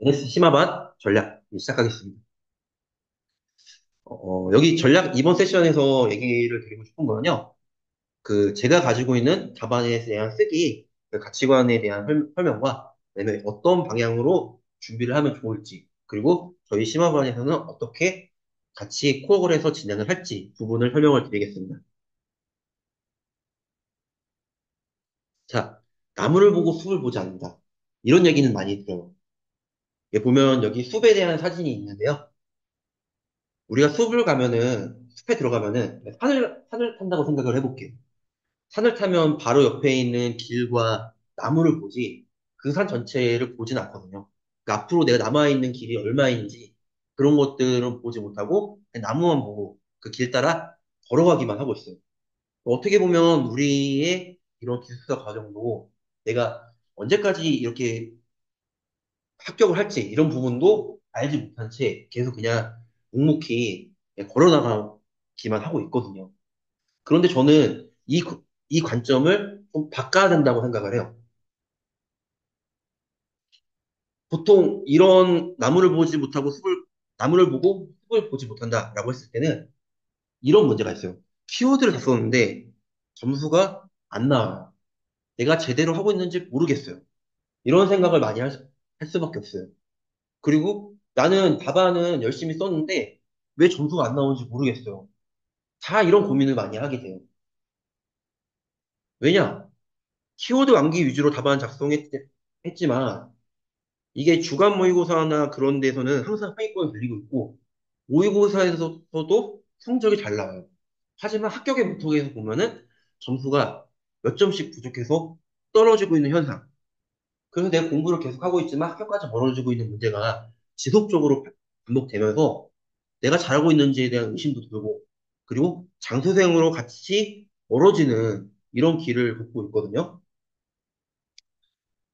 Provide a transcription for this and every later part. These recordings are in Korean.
NS 심화반 전략 시작하겠습니다. 여기 전략 이번 세션에서 얘기를 드리고 싶은 거는요. 제가 가지고 있는 답안에 대한 쓰기, 그 가치관에 대한 설명과 그다음에 어떤 방향으로 준비를 하면 좋을지, 그리고 저희 심화반에서는 어떻게 같이 코어를 해서 진행을 할지 부분을 설명을 드리겠습니다. 자, 나무를 보고 숲을 보지 않는다. 이런 얘기는 많이 들어요. 여기 보면 여기 숲에 대한 사진이 있는데요. 우리가 숲을 가면은, 숲에 들어가면은 산을 탄다고 생각을 해볼게요. 산을 타면 바로 옆에 있는 길과 나무를 보지 그 산 전체를 보진 않거든요. 그러니까 앞으로 내가 남아있는 길이 얼마인지 그런 것들은 보지 못하고 그냥 나무만 보고 그 길 따라 걸어가기만 하고 있어요. 어떻게 보면 우리의 이런 기숙사 과정도 내가 언제까지 이렇게 합격을 할지 이런 부분도 알지 못한 채 계속 그냥 묵묵히 그냥 걸어나가기만 하고 있거든요. 그런데 저는 이 관점을 좀 바꿔야 된다고 생각을 해요. 보통 이런 나무를 보고 숲을 보지 못한다라고 했을 때는 이런 문제가 있어요. 키워드를 다 썼는데 점수가 안 나와요. 내가 제대로 하고 있는지 모르겠어요. 이런 생각을 많이 할 수밖에 없어요. 그리고 나는 답안은 열심히 썼는데 왜 점수가 안 나오는지 모르겠어요. 다 이런 고민을 많이 하게 돼요. 왜냐? 키워드 암기 위주로 답안 작성했지만 이게 주간 모의고사나 그런 데서는 항상 하위권에 들리고 있고 모의고사에서도 성적이 잘 나와요. 하지만 합격의 목록에서 보면은 점수가 몇 점씩 부족해서 떨어지고 있는 현상. 그래서 내가 공부를 계속하고 있지만 합격까지 멀어지고 있는 문제가 지속적으로 반복되면서 내가 잘하고 있는지에 대한 의심도 들고 그리고 장소생으로 같이 멀어지는 이런 길을 걷고 있거든요.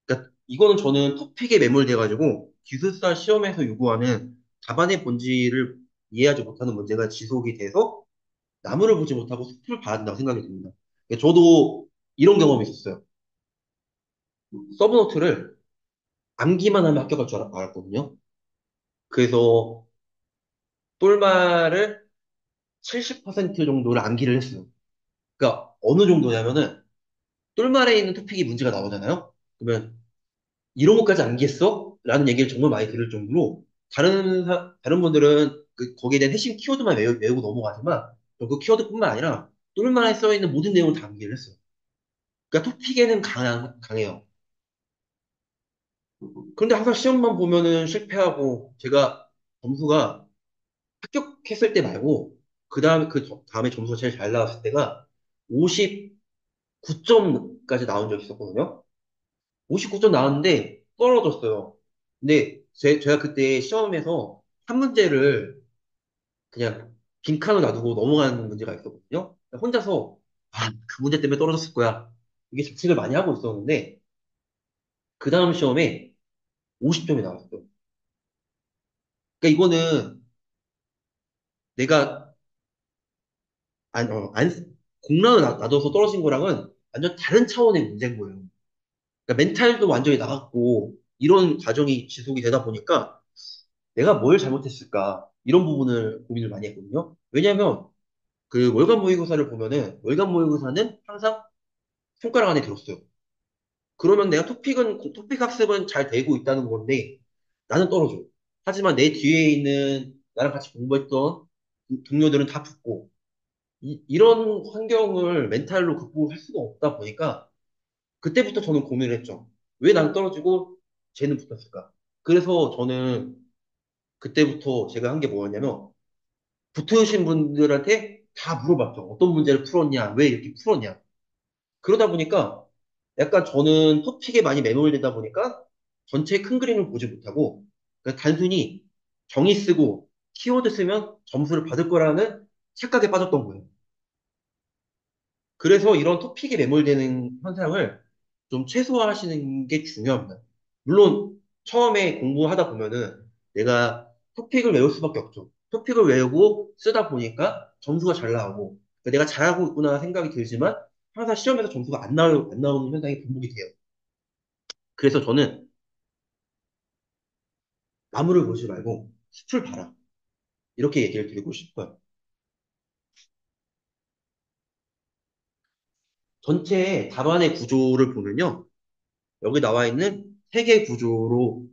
그러니까 이거는 저는 토픽에 매몰돼가지고 기술사 시험에서 요구하는 답안의 본질을 이해하지 못하는 문제가 지속이 돼서 나무를 보지 못하고 숲을 봐야 된다고 생각이 듭니다. 그러니까 저도 이런 경험이 있었어요. 서브노트를 암기만 하면 합격할 줄 알았거든요. 그래서 똘마를 70% 정도를 암기를 했어요. 그러니까 어느 정도냐면은 똘말에 있는 토픽이 문제가 나오잖아요. 그러면 이런 것까지 암기했어? 라는 얘기를 정말 많이 들을 정도로 다른 분들은 거기에 대한 핵심 키워드만 외우고 넘어가지만 그 키워드뿐만 아니라 똘말에 써 있는 모든 내용을 다 암기를 했어요. 그러니까 토픽에는 강해요. 그런데 항상 시험만 보면은 실패하고 제가 점수가 합격했을 때 말고 그 다음에 점수가 제일 잘 나왔을 때가 59점까지 나온 적이 있었거든요. 59점 나왔는데 떨어졌어요. 근데 제가 그때 시험에서 한 문제를 그냥 빈칸으로 놔두고 넘어가는 문제가 있었거든요. 혼자서 그 문제 때문에 떨어졌을 거야. 이게 자책을 많이 하고 있었는데 그 다음 시험에 50점이 나왔어요. 그러니까 이거는 내가 안, 어, 안, 공란을 놔둬서 떨어진 거랑은 완전 다른 차원의 문제인 거예요. 그러니까 멘탈도 완전히 나갔고 이런 과정이 지속이 되다 보니까 내가 뭘 잘못했을까 이런 부분을 고민을 많이 했거든요. 왜냐하면 그 월간 모의고사를 보면은 월간 모의고사는 항상 손가락 안에 들었어요. 그러면 내가 토픽 학습은 잘 되고 있다는 건데 나는 떨어져. 하지만 내 뒤에 있는 나랑 같이 공부했던 동료들은 다 붙고 이런 환경을 멘탈로 극복할 수가 없다 보니까 그때부터 저는 고민을 했죠. 왜 난 떨어지고 쟤는 붙었을까? 그래서 저는 그때부터 제가 한 게 뭐였냐면 붙으신 분들한테 다 물어봤죠. 어떤 문제를 풀었냐? 왜 이렇게 풀었냐? 그러다 보니까 약간 저는 토픽에 많이 매몰되다 보니까 전체 큰 그림을 보지 못하고 그냥 단순히 정의 쓰고 키워드 쓰면 점수를 받을 거라는 착각에 빠졌던 거예요. 그래서 이런 토픽에 매몰되는 현상을 좀 최소화하시는 게 중요합니다. 물론 처음에 공부하다 보면은 내가 토픽을 외울 수밖에 없죠. 토픽을 외우고 쓰다 보니까 점수가 잘 나오고 그러니까 내가 잘하고 있구나 생각이 들지만 항상 시험에서 점수가 안 나오는 현상이 반복이 돼요. 그래서 저는 나무를 보지 말고 숲을 봐라. 이렇게 얘기를 드리고 싶어요. 전체 답안의 구조를 보면요. 여기 나와 있는 세 개 구조로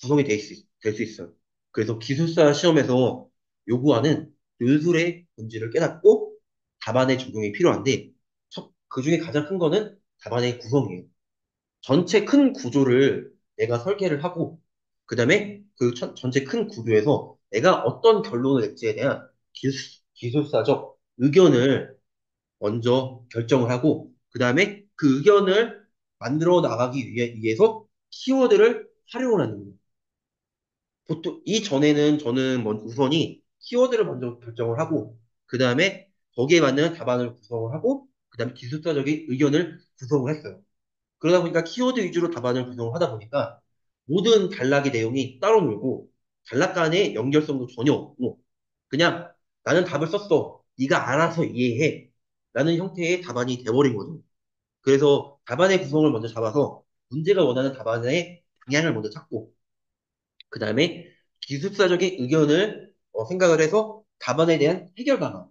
구성이 될 수 있어요. 그래서 기술사 시험에서 요구하는 논술의 본질을 깨닫고 답안의 적용이 필요한데, 그 중에 가장 큰 거는 답안의 구성이에요. 전체 큰 구조를 내가 설계를 하고, 그 다음에 그 전체 큰 구조에서 내가 어떤 결론을 낼지에 대한 기술사적 의견을 먼저 결정을 하고, 그 다음에 그 의견을 만들어 나가기 위해서 키워드를 활용을 하는 거예요. 보통, 이전에는 저는 우선이 키워드를 먼저 결정을 하고, 그 다음에 거기에 맞는 답안을 구성을 하고, 그 다음에 기술사적인 의견을 구성을 했어요. 그러다 보니까 키워드 위주로 답안을 구성을 하다 보니까 모든 단락의 내용이 따로 놀고, 단락 간의 연결성도 전혀 없고, 그냥 나는 답을 썼어. 네가 알아서 이해해. 라는 형태의 답안이 돼버린 거죠. 그래서 답안의 구성을 먼저 잡아서 문제가 원하는 답안의 방향을 먼저 찾고, 그 다음에 기술사적인 의견을 생각을 해서 답안에 대한 해결 방안.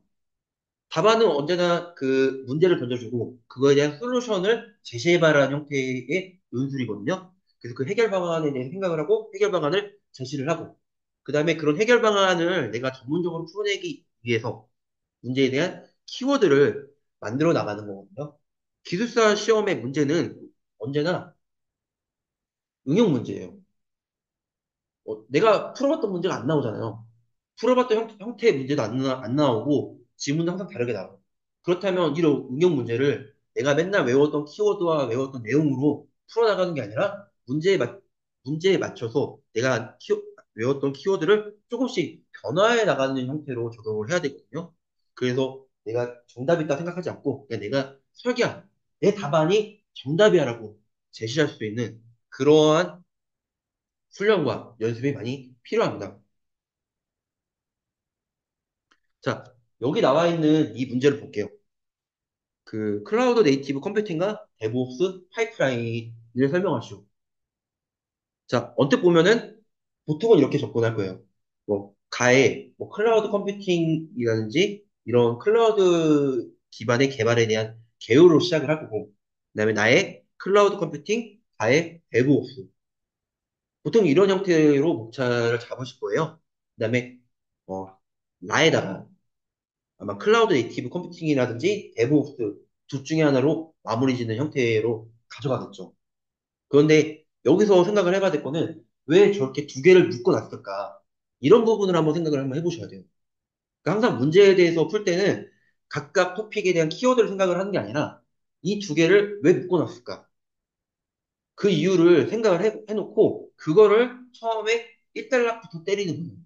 답안은 언제나 그 문제를 던져주고 그거에 대한 솔루션을 제시해봐라는 형태의 논술이거든요. 그래서 그 해결 방안에 대해 생각을 하고 해결 방안을 제시를 하고, 그 다음에 그런 해결 방안을 내가 전문적으로 풀어내기 위해서 문제에 대한 키워드를 만들어 나가는 거거든요. 기술사 시험의 문제는 언제나 응용 문제예요. 내가 풀어봤던 문제가 안 나오잖아요. 풀어봤던 형태의 문제도 안 나오고 지문도 항상 다르게 나와요. 그렇다면 이런 응용 문제를 내가 맨날 외웠던 키워드와 외웠던 내용으로 풀어나가는 게 아니라 문제에 맞춰서 내가 외웠던 키워드를 조금씩 변화해 나가는 형태로 적용을 해야 되거든요. 그래서 내가 정답이다 생각하지 않고 그냥 내가 설계한 내 답안이 정답이야라고 제시할 수 있는 그러한 훈련과 연습이 많이 필요합니다. 자, 여기 나와 있는 이 문제를 볼게요. 그 클라우드 네이티브 컴퓨팅과 데브옵스 파이프라인을 설명하시오. 자, 언뜻 보면은 보통은 이렇게 접근할 거예요. 뭐 클라우드 컴퓨팅이라든지 이런 클라우드 기반의 개발에 대한 개요로 시작을 할 거고, 그다음에 나의 클라우드 컴퓨팅, 가의 데브옵스. 보통 이런 형태로 목차를 잡으실 거예요. 그다음에 어, 나에다가 아마 클라우드 네이티브 컴퓨팅이라든지 데브옵스 둘 중에 하나로 마무리 짓는 형태로 가져가겠죠. 그런데 여기서 생각을 해봐야 될 거는 왜 저렇게 두 개를 묶어놨을까? 이런 부분을 한번 해보셔야 돼요. 그러니까 항상 문제에 대해서 풀 때는 각각 토픽에 대한 키워드를 생각을 하는 게 아니라 이 두 개를 왜 묶어놨을까? 그 이유를 생각을 해놓고 그거를 처음에 1단락부터 때리는 거예요.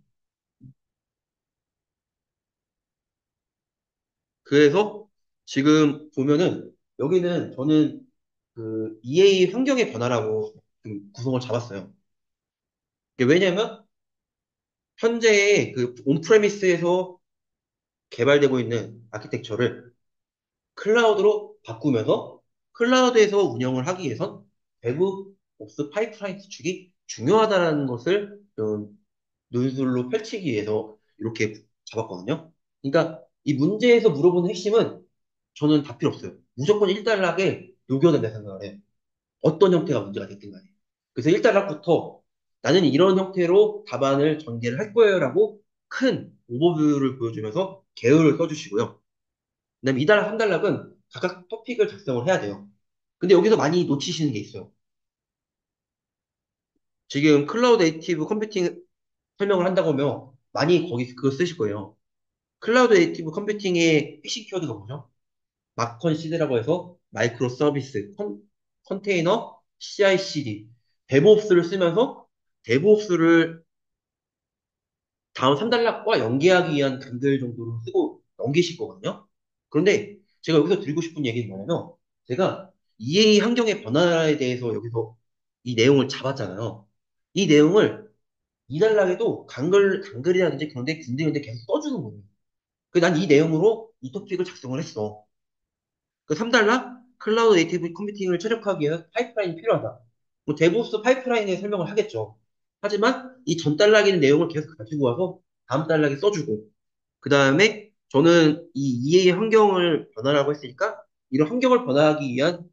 그래서 지금 보면은 여기는 저는 그 EA 환경의 변화라고 좀 구성을 잡았어요. 이게 왜냐면 현재의 그 온프레미스에서 개발되고 있는 아키텍처를 클라우드로 바꾸면서 클라우드에서 운영을 하기 위해선 데브옵스 파이프라인 구축이 중요하다는 것을 좀 논술로 펼치기 위해서 이렇게 잡았거든요. 그러니까 이 문제에서 물어보는 핵심은 저는 다 필요 없어요. 무조건 1단락에 녹여낸다 생각을 해요. 어떤 형태가 문제가 됐든 간에. 그래서 1단락부터 나는 이런 형태로 답안을 전개를 할 거예요라고 큰 오버뷰를 보여주면서 개요를 써주시고요. 그다음에 2단락, 3단락은 각각 토픽을 작성을 해야 돼요. 근데 여기서 많이 놓치시는 게 있어요. 지금 클라우드 네이티브 컴퓨팅 설명을 한다고 하면 많이 거기 그거 쓰실 거예요. 클라우드 네이티브 컴퓨팅의 핵심 키워드가 뭐죠? 마컨 시드라고 해서 마이크로 서비스, 컨테이너, CI/CD, 데브옵스를 쓰면서 데브옵스를 다음 3단락과 연계하기 위한 단글 정도로 쓰고 넘기실 거거든요. 그런데 제가 여기서 드리고 싶은 얘기는 뭐냐면 제가 EA 환경의 변화에 대해서 여기서 이 내용을 잡았잖아요. 이 내용을 2단락에도 간글이라든지 그런데 군데군데 계속 써주는 거예요. 난 이 내용으로 이 토픽을 작성을 했어. 그 3달러 클라우드 네이티브 컴퓨팅을 최적화하기 위해 파이프라인이 필요하다. 뭐 데브옵스 파이프라인에 설명을 하겠죠. 하지만 이 전 단락에 내용을 계속 가지고 와서 다음 단락에 써주고, 그 다음에 저는 이 이해의 환경을 변화라고 했으니까 이런 환경을 변화하기 위한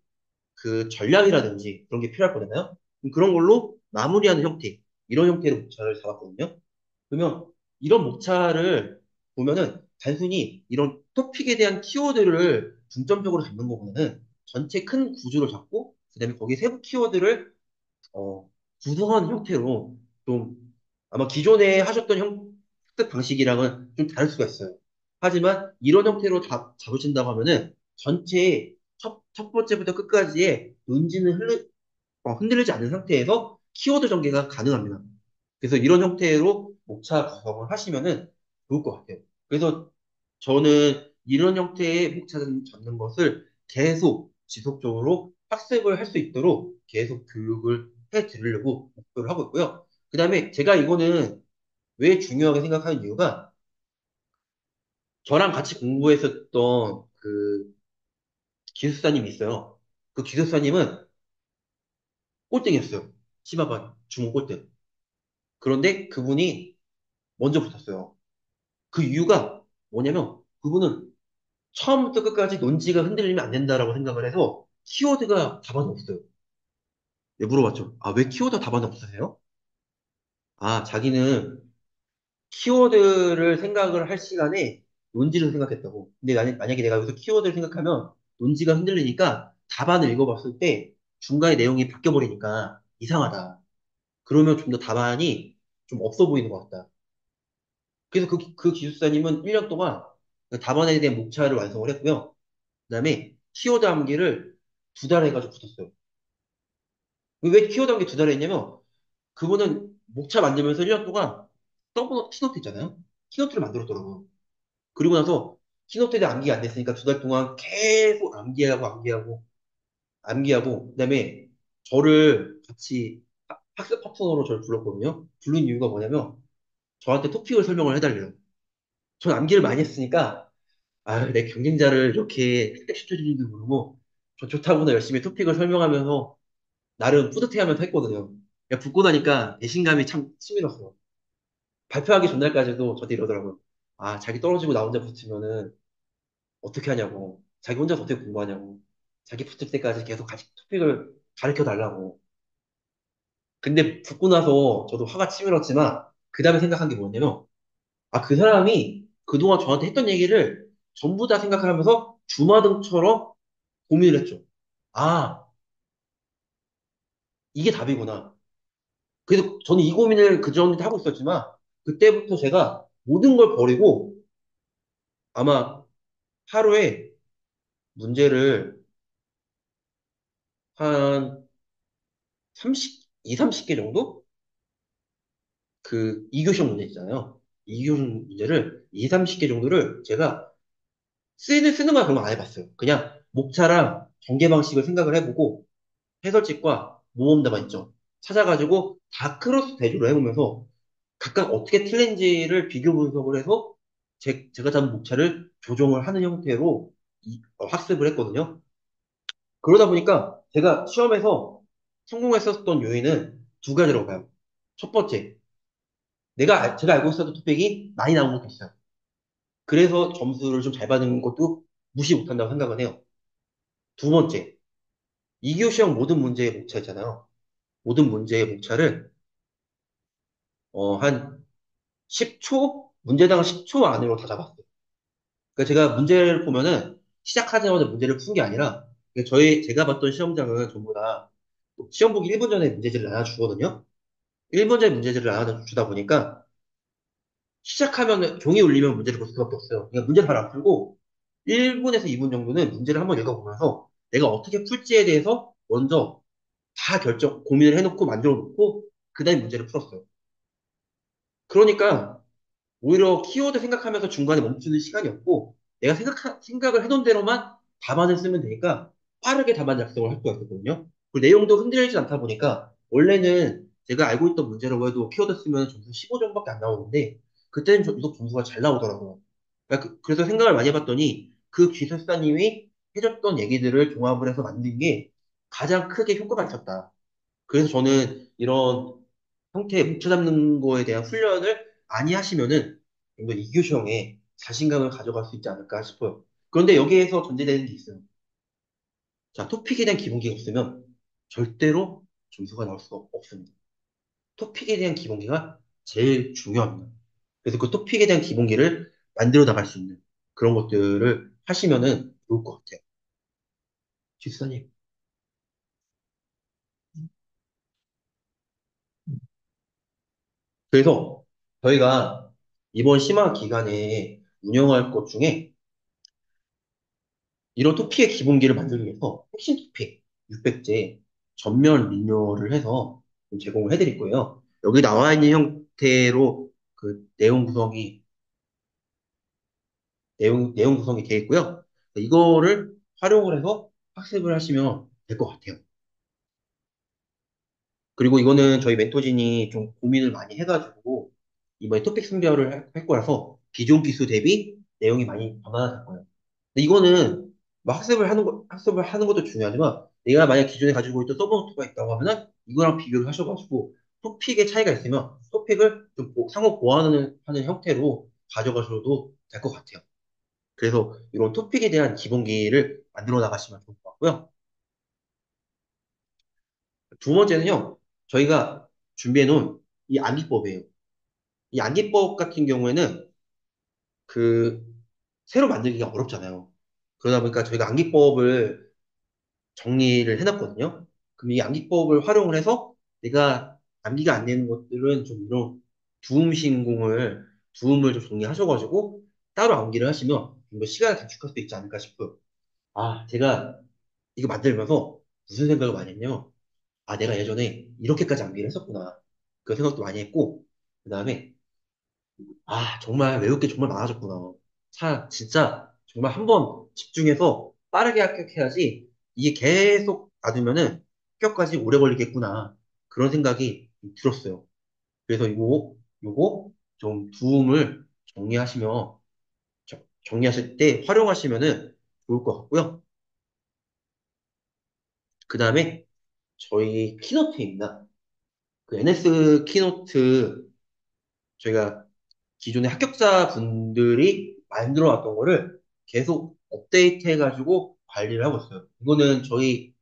그 전략이라든지 그런 게 필요할 거잖아요. 그런 걸로 마무리하는 형태, 이런 형태로 목차를 잡았거든요. 그러면 이런 목차를 보면은 단순히 이런 토픽에 대한 키워드를 중점적으로 잡는 것보다는 전체 큰 구조를 잡고 그다음에 거기에 세부 키워드를 어, 구성하는 형태로 좀 아마 기존에 하셨던 학습 방식이랑은 좀 다를 수가 있어요. 하지만 이런 형태로 잡으신다고 하면은 전체 첫 번째부터 끝까지의 논지는 흔들리지 않는 상태에서 키워드 전개가 가능합니다. 그래서 이런 형태로 목차 구성을 하시면은 좋을 것 같아요. 그래서 저는 이런 형태의 목차를 잡는 것을 계속 지속적으로 학습을 할 수 있도록 계속 교육을 해 드리려고 목표를 하고 있고요. 그 다음에 제가 이거는 왜 중요하게 생각하는 이유가 저랑 같이 공부했었던 그 기숙사님이 있어요. 그 기숙사님은 꼴등이었어요. 시바반 중국 꼴등. 그런데 그분이 먼저 붙었어요. 그 이유가 뭐냐면 그분은 처음부터 끝까지 논지가 흔들리면 안 된다라고 생각을 해서 키워드가 답안에 없어요. 네, 물어봤죠. 아, 왜 키워드 답안에 없으세요? 아, 자기는 키워드를 생각을 할 시간에 논지를 생각했다고. 근데 만약에 내가 여기서 키워드를 생각하면 논지가 흔들리니까 답안을 읽어봤을 때 중간에 내용이 바뀌어버리니까 이상하다. 그러면 좀 더 답안이 좀 없어 보이는 것 같다. 그래서 그 기술사님은 1년 동안 그 답안에 대한 목차를 완성을 했고요. 그 다음에 키워드 암기를 2달 해가지고 붙었어요. 왜 키워드 암기 2달 했냐면 그분은 목차 만들면서 1년 동안 서브 키노트 있잖아요. 키노트를 만들었더라고요. 그리고 나서 키노트에 대한 암기가 안 됐으니까 2달 동안 계속 암기하고, 그다음에 저를 같이 학습 파트너로 저를 불렀거든요. 부른 이유가 뭐냐면 저한테 토픽을 설명을 해달래요. 전 암기를 많이 했으니까 아, 내 경쟁자를 이렇게 획득시켜주는 줄 모르고 저 좋다구나 열심히 토픽을 설명하면서 나름 뿌듯해하면서 했거든요. 야, 붙고 나니까 배신감이 참 치밀었어요. 발표하기 전날까지도 저한테 이러더라고요. 아, 자기 떨어지고 나 혼자 붙으면은 어떻게 하냐고. 자기 혼자서 어떻게 공부하냐고. 자기 붙을 때까지 계속 같이 토픽을 가르쳐 달라고. 근데 붙고 나서 저도 화가 치밀었지만 그 다음에 생각한 게 뭐냐면 아, 그 사람이 그동안 저한테 했던 얘기를 전부 다 생각하면서 주마등처럼 고민을 했죠. 아, 이게 답이구나. 그래서 저는 이 고민을 그전부터 하고 있었지만 그때부터 제가 모든 걸 버리고 아마 하루에 문제를 한 30개 정도? 그 2교시 문제 있잖아요. 2교시 문제를 2, 30개 정도를 제가 쓰는 건 별로 안 해봤어요. 그냥 목차랑 전개 방식을 생각을 해보고 해설집과 모험담만 있죠. 찾아가지고 다 크로스 대조를 해보면서 각각 어떻게 틀린지를 비교 분석을 해서 제가 잡은 목차를 조정을 하는 형태로 학습을 했거든요. 그러다 보니까 제가 시험에서 성공했었던 요인은 두 가지라고 봐요. 첫 번째, 제가 알고 있었던 토픽이 많이 나온 것도 있어요. 그래서 점수를 좀 잘 받은 것도 무시 못한다고 생각은 해요. 두 번째, 2교 시험 모든 문제의 목차 있잖아요. 모든 문제의 목차를 한 10초? 문제당 10초 안으로 다 잡았어요. 그러니까 제가 문제를 보면은 시작하자마자 문제를 푼 게 아니라 제가 봤던 시험장은 전부 다 시험 보기 1분 전에 문제지를 나눠주거든요. 1분 전에 문제지를 나눠주다 보니까 시작하면 종이 울리면 문제를 볼 수밖에 없어요. 그러니까 문제를 바로 안 풀고 1분에서 2분 정도는 문제를 한번 읽어보면서 내가 어떻게 풀지에 대해서 먼저 다 고민을 해놓고 만들어 놓고 그 다음에 문제를 풀었어요. 그러니까 오히려 키워드 생각하면서 중간에 멈추는 시간이 없고 내가 생각을 해놓은 대로만 답안을 쓰면 되니까 빠르게 답안 작성을 할 수가 있거든요. 그리고 내용도 흔들리지 않다 보니까 원래는 제가 알고 있던 문제라고 해도 키워드 쓰면 점수 15점밖에 안 나오는데 그때는 유독 점수가 잘 나오더라고요. 그러니까 그래서 생각을 많이 해봤더니 그 기술사님이 해줬던 얘기들을 종합을 해서 만든 게 가장 크게 효과가 있었다. 그래서 저는 이런 형태에 뭉쳐 잡는 거에 대한 훈련을 많이 하시면은 좀더 이교 시험에 자신감을 가져갈 수 있지 않을까 싶어요. 그런데 여기에서 전제되는 게 있어요. 자, 토픽에 대한 기본기가 없으면 절대로 점수가 나올 수가 없습니다. 토픽에 대한 기본기가 제일 중요합니다. 그래서 그 토픽에 대한 기본기를 만들어 나갈 수 있는 그런 것들을 하시면은 좋을 것 같아요. 집사님. 그래서 저희가 이번 심화 기간에 운영할 것 중에 이런 토픽의 기본기를 만들기 위해서 핵심 토픽 600제 전면 리뉴얼을 해서 제공을 해드릴 거예요. 여기 나와 있는 형태로 그 내용 구성이 되어 있고요. 이거를 활용을 해서 학습을 하시면 될 것 같아요. 그리고 이거는 저희 멘토진이 좀 고민을 많이 해가지고 이번에 토픽 선별을 할 거라서 기존 기수 대비 내용이 많이 변화될 거예요. 근데 이거는 뭐 학습을 하는 것도 중요하지만 내가 만약 기존에 가지고 있던 서브 노트가 있다고 하면은 이거랑 비교를 하셔가지고 토픽의 차이가 있으면 토픽을 좀 상호 보완하는 형태로 가져가셔도 될 것 같아요. 그래서 이런 토픽에 대한 기본기를 만들어 나가시면 좋을 것 같고요. 두 번째는요, 저희가 준비해 놓은 이 암기법이에요. 이 암기법 같은 경우에는 그 새로 만들기가 어렵잖아요. 그러다 보니까 저희가 암기법을 정리를 해놨거든요. 그럼 이 암기법을 활용을 해서 내가 암기가 안 되는 것들은 좀 이런 두음을 좀 정리하셔가지고 따로 암기를 하시면 좀 더 시간을 단축할 수 있지 않을까 싶어요. 아, 제가 이거 만들면서 무슨 생각을 많이 했냐면, 아, 내가 예전에 이렇게까지 암기를 했었구나. 그 생각도 많이 했고, 그 다음에, 아, 정말 외울 게 정말 많아졌구나. 진짜, 정말 한번 집중해서 빠르게 합격해야지, 이게 계속 놔두면은 합격까지 오래 걸리겠구나. 그런 생각이 들었어요. 그래서 요거 좀 두음을 정리하시면, 정리하실 때 활용하시면은 좋을 것 같고요. 그 다음에 저희 키노트입니다. 그 NS 키노트 저희가 기존의 합격자 분들이 만들어 놨던 거를 계속 업데이트 해가지고 관리를 하고 있어요. 이거는 저희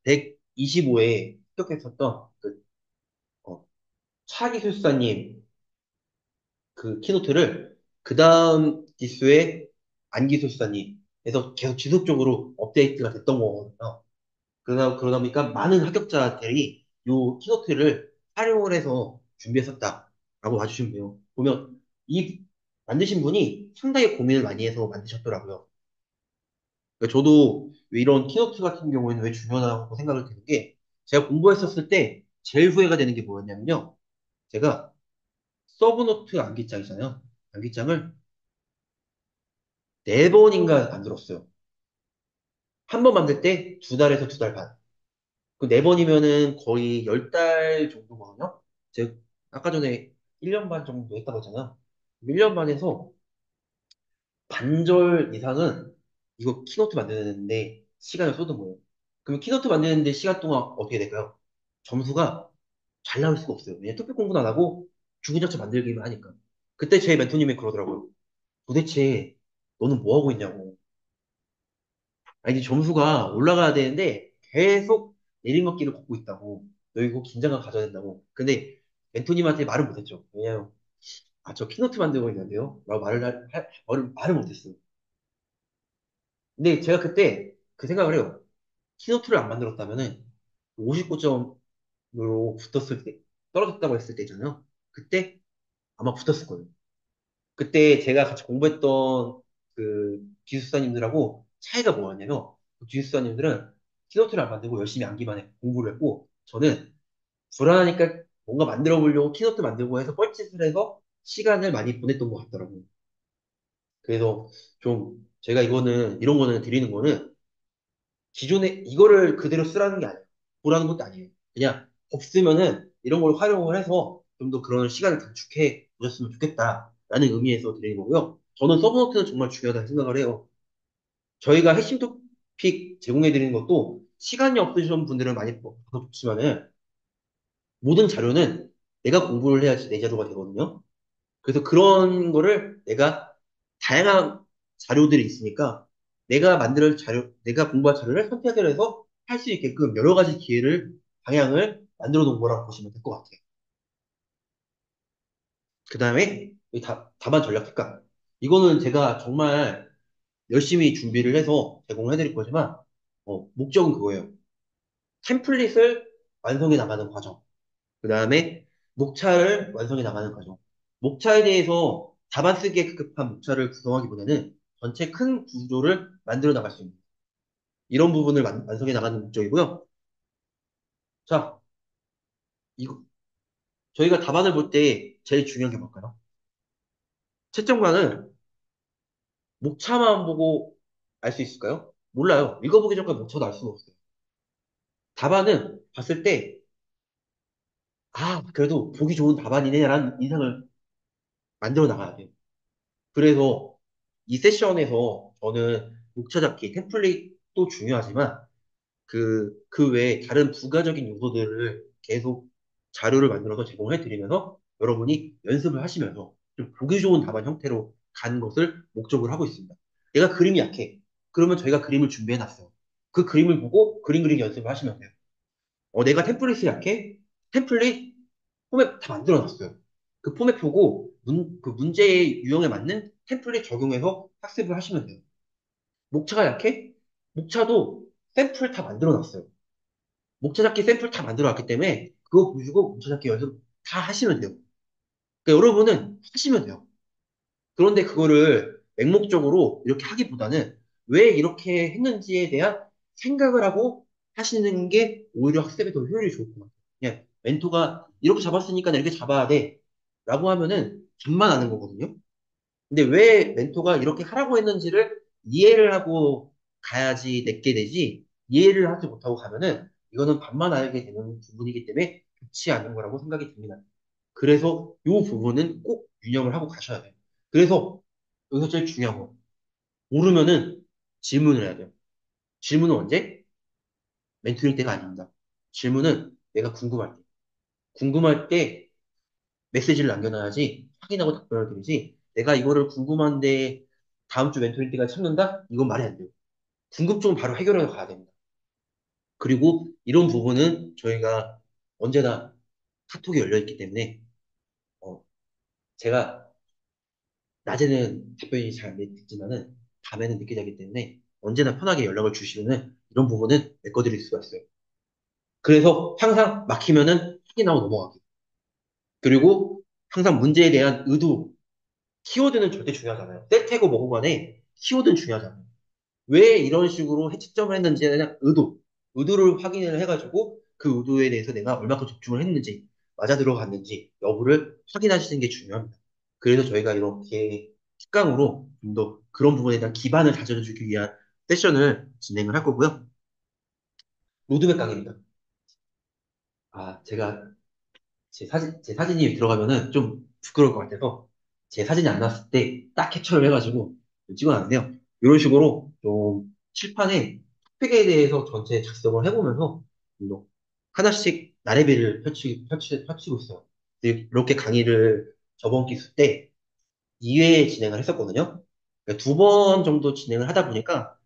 125회 합격했었던 그 차 기술사님 그 키노트를 그 다음 기수의 안 기술사님 에서 계속 지속적으로 업데이트가 됐던 거거든요. 그러다 보니까 많은 합격자들이 이 키노트를 활용을 해서 준비했었다라고 봐주시면 돼요. 보면 이 만드신 분이 상당히 고민을 많이 해서 만드셨더라고요. 그러니까 저도 왜 이런 키노트 같은 경우에는 왜 중요하다고 생각을 드는 게 제가 공부했었을 때 제일 후회가 되는 게 뭐였냐면요. 제가 서브노트 암기장이잖아요. 암기장을 네 번인가 만들었어요. 한 번 만들 때 두 달에서 두 달 반. 그 네 번이면은 거의 열 달 정도거든요. 제가 아까 전에 1년 반 정도 했다고 했잖아요. 1년 반에서 반절 이상은 이거 키노트 만드는데 시간을 쏟은 거예요. 그럼 키노트 만드는데 시간 동안 어떻게 될까요? 점수가 잘 나올 수가 없어요. 왜냐면 토픽 공부는 안 하고 주구장창 만들기만 하니까. 그때 제 멘토님이 그러더라고요. 도대체 너는 뭐 하고 있냐고. 아니, 점수가 올라가야 되는데 계속 내리막길을 걷고 있다고. 너 이거 긴장감 가져야 된다고. 근데 멘토님한테 말을 못했죠. 왜냐면, 아, 저 키노트 만들고 있는데요. 라고 말을 못했어요. 근데 제가 그때 그 생각을 해요. 키노트를 안 만들었다면은 59점으로 붙었을 때, 떨어졌다고 했을 때잖아요. 그때 아마 붙었을 거예요. 그때 제가 같이 공부했던 그 기숙사님들하고 차이가 뭐였냐면, 그 기숙사님들은 키노트를 안 만들고 열심히 암기만 해 공부를 했고, 저는 불안하니까 뭔가 만들어 보려고 키노트 만들고 해서 뻘짓을 해서 시간을 많이 보냈던 것 같더라고요. 그래서 좀 제가 이런 거는 드리는 거는 기존에 이거를 그대로 쓰라는 게 아니에요. 보라는 것도 아니에요. 그냥 없으면은 이런 걸 활용을 해서 좀 더 그런 시간을 단축해 보셨으면 좋겠다라는 의미에서 드리는 거고요. 저는 서브노트는 정말 중요하다고 생각을 해요. 저희가 핵심 토픽 제공해 드리는 것도 시간이 없으신 분들은 많이 부럽지만은 모든 자료는 내가 공부를 해야지 내 자료가 되거든요. 그래서 그런 거를 내가 다양한 자료들이 있으니까 내가 공부할 자료를 선택을 해서 할 수 있게끔 여러 가지 방향을 만들어 놓은 거라고 보시면 될 것 같아요. 그 다음에 답안 전략 특강. 이거는 제가 정말 열심히 준비를 해서 제공을 해드릴 거지만, 목적은 그거예요. 템플릿을 완성해 나가는 과정. 그 다음에 목차를 완성해 나가는 과정. 목차에 대해서 답안 쓰기에 급급한 목차를 구성하기보다는 전체 큰 구조를 만들어 나갈 수 있는 이런 부분을 완성해 나가는 목적이고요. 자, 이거 저희가 답안을 볼 때 제일 중요한 게 뭘까요? 채점관은 목차만 보고 알 수 있을까요? 몰라요. 읽어보기 전까지 목차도 알 수가 없어요. 답안은 봤을 때, 그래도 보기 좋은 답안이네라는 인상을 만들어 나가야 돼요. 그래서 이 세션에서 저는 목차 잡기, 템플릿도 중요하지만 그 외에 다른 부가적인 요소들을 계속 자료를 만들어서 제공해 드리면서 여러분이 연습을 하시면서 좀 보기 좋은 답안 형태로 가는 것을 목적으로 하고 있습니다. 내가 그림이 약해. 그러면 저희가 그림을 준비해 놨어요. 그 그림을 보고 그림 그리기 연습을 하시면 돼요. 내가 템플릿이 약해? 템플릿 포맷 다 만들어 놨어요. 그 포맷 보고 그 문제의 유형에 맞는 템플릿 적용해서 학습을 하시면 돼요. 목차가 약해? 목차도 샘플 다 만들어 놨어요. 목차 잡기 샘플 다 만들어 놨기 때문에 그거 보시고 목차 잡기 연습 다 하시면 돼요. 그러니까 여러분은 하시면 돼요. 그런데 그거를 맹목적으로 이렇게 하기보다는 왜 이렇게 했는지에 대한 생각을 하고 하시는 게 오히려 학습에 더 효율이 좋을 것 같아요. 그냥 멘토가 이렇게 잡았으니까 나 이렇게 잡아야 돼. 라고 하면은 답만 아는 거거든요. 근데 왜 멘토가 이렇게 하라고 했는지를 이해를 하고 가야지 내게 되지, 이해를 하지 못하고 가면은 이거는 반만 알게 되는 부분이기 때문에 좋지 않은 거라고 생각이 듭니다. 그래서 이 부분은 꼭 유념을 하고 가셔야 돼요. 그래서 여기서 제일 중요한 거. 모르면은 질문을 해야 돼요. 질문은 언제? 멘토일 때가 아닙니다. 질문은 내가 궁금할 때. 궁금할 때 메시지를 남겨놔야지 확인하고 답변을 드리지. 내가 이거를 궁금한데 다음 주 멘토링 때까지 참는다? 이건 말이 안 돼요. 궁금증은 바로 해결해 가야 됩니다. 그리고 이런 부분은 저희가 언제나 카톡이 열려있기 때문에 어, 제가 낮에는 답변이 잘 안 됐지만은 밤에는 늦게 자기 때문에 언제나 편하게 연락을 주시면은 이런 부분은 메꿔드릴 수가 있어요. 그래서 항상 막히면은 확인하고 넘어가기. 그리고 항상 문제에 대한 의도, 키워드는 절대 중요하잖아요. 셀태고 뭐고 간에 키워드는 중요하잖아요. 왜 이런 식으로 해치점을 했는지에 대한 의도를 확인을 해가지고 그 의도에 대해서 내가 얼마큼 집중을 했는지, 맞아 들어갔는지 여부를 확인하시는 게 중요합니다. 그래서 저희가 이렇게 특강으로 좀 더 그런 부분에 대한 기반을 다져주기 위한 세션을 진행을 할 거고요. 로드맵 강의입니다. 제가 제 사진이 들어가면은 좀 부끄러울 것 같아서 제 사진이 안 나왔을 때 딱 캡처를 해가지고 찍어놨는데요. 이런 식으로 좀 칠판에 토픽에 대해서 전체 작성을 해보면서 좀 하나씩 나래비를 펼치고 있어요. 이렇게 강의를 저번 기수 때 2회 진행을 했었거든요. 그러니까 2번 정도 진행을 하다 보니까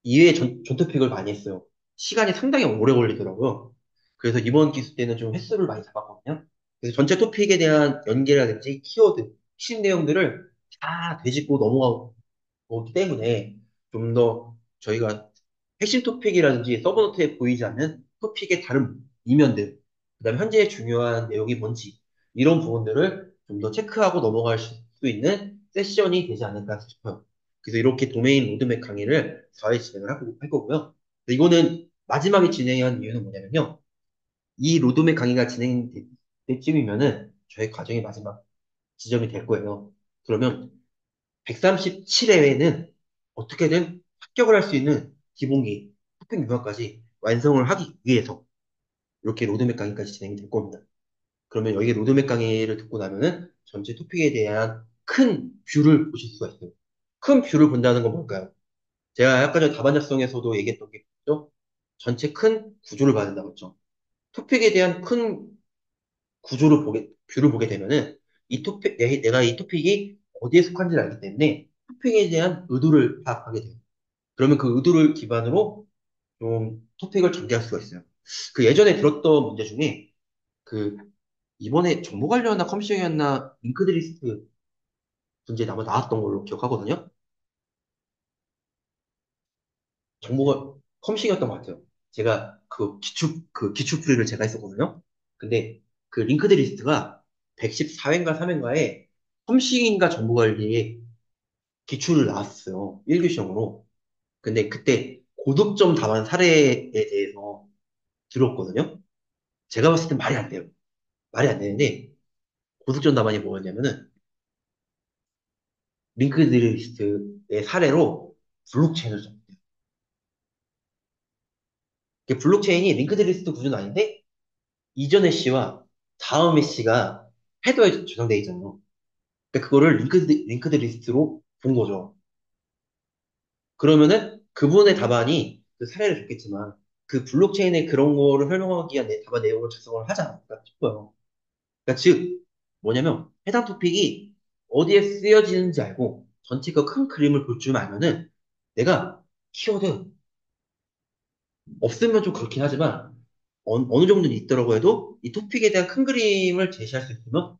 2회 전토픽을 많이 했어요. 시간이 상당히 오래 걸리더라고요. 그래서 이번 기수 때는 좀 횟수를 많이 잡았거든요. 그래서 전체 토픽에 대한 연계라든지 키워드, 핵심 내용들을 다 되짚고 넘어가기 때문에 좀 더 저희가 핵심 토픽이라든지 서브노트에 보이지 않는 토픽의 다른 이면들, 그다음에 현재 중요한 내용이 뭔지 이런 부분들을 좀 더 체크하고 넘어갈 수 있는 세션이 되지 않을까 싶어요. 그래서 이렇게 도메인 로드맵 강의를 4회 진행을 할 거고요. 이거는 마지막에 진행한 이유는 뭐냐면요. 이 로드맵 강의가 진행될 때쯤이면은 저희 과정의 마지막 지점이 될 거예요. 그러면 137회에는 어떻게든 합격을 할 수 있는 기본기, 합격 유형까지 완성을 하기 위해서 이렇게 로드맵 강의까지 진행이 될 겁니다. 그러면 여기 로드맵 강의를 듣고 나면은 전체 토픽에 대한 큰 뷰를 보실 수가 있어요. 큰 뷰를 본다는 건 뭘까요? 제가 아까 전 답안 작성에서도 얘기했던 게 있죠. 전체 큰 구조를 받는다고 했죠. 토픽에 대한 큰 뷰를 보게 되면은 내가 이 토픽이 어디에 속한지를 알기 때문에 토픽에 대한 의도를 파악하게 돼요. 그러면 그 의도를 기반으로 좀 토픽을 전개할 수가 있어요. 그 예전에 들었던 문제 중에 그 이번에 정보 관련이나 컴퓨팅이었나 링크드리스트 문제 아마 나왔던 걸로 기억하거든요. 정보가 컴식이었던 것 같아요. 제가 그 기출 풀이를 제가 했었거든요. 근데 그 링크드 리스트가 114회인가 3회인가에 컴식인가 정보관리에 기출을 나왔어요. 1교 시험으로. 근데 그때 고득점 답안 사례에 대해서 들었거든요. 제가 봤을 땐 말이 안 돼요. 말이 안 되는데 고득점 답안이 뭐였냐면은 링크드 리스트의 사례로 블록체인을 줬어요. 블록체인이 링크드 리스트 구조는 아닌데 이전의 씨와 다음의 씨가 헤더에 저장돼 있잖아요. 그러니까 그거를 링크드 리스트로 본 거죠. 그러면은 그분의 답안이 그 사례를 줬겠지만 그 블록체인에 그런 거를 설명하기 위한 답안 내용을 작성을 하지 않을까 싶어요. 그러니까 즉 뭐냐면 해당 토픽이 어디에 쓰여지는지 알고 전체 그 큰 그림을 볼 줄 알면은 내가 키워드 없으면 좀 그렇긴 하지만 어느 정도는 있더라고 해도 이 토픽에 대한 큰 그림을 제시할 수 있으면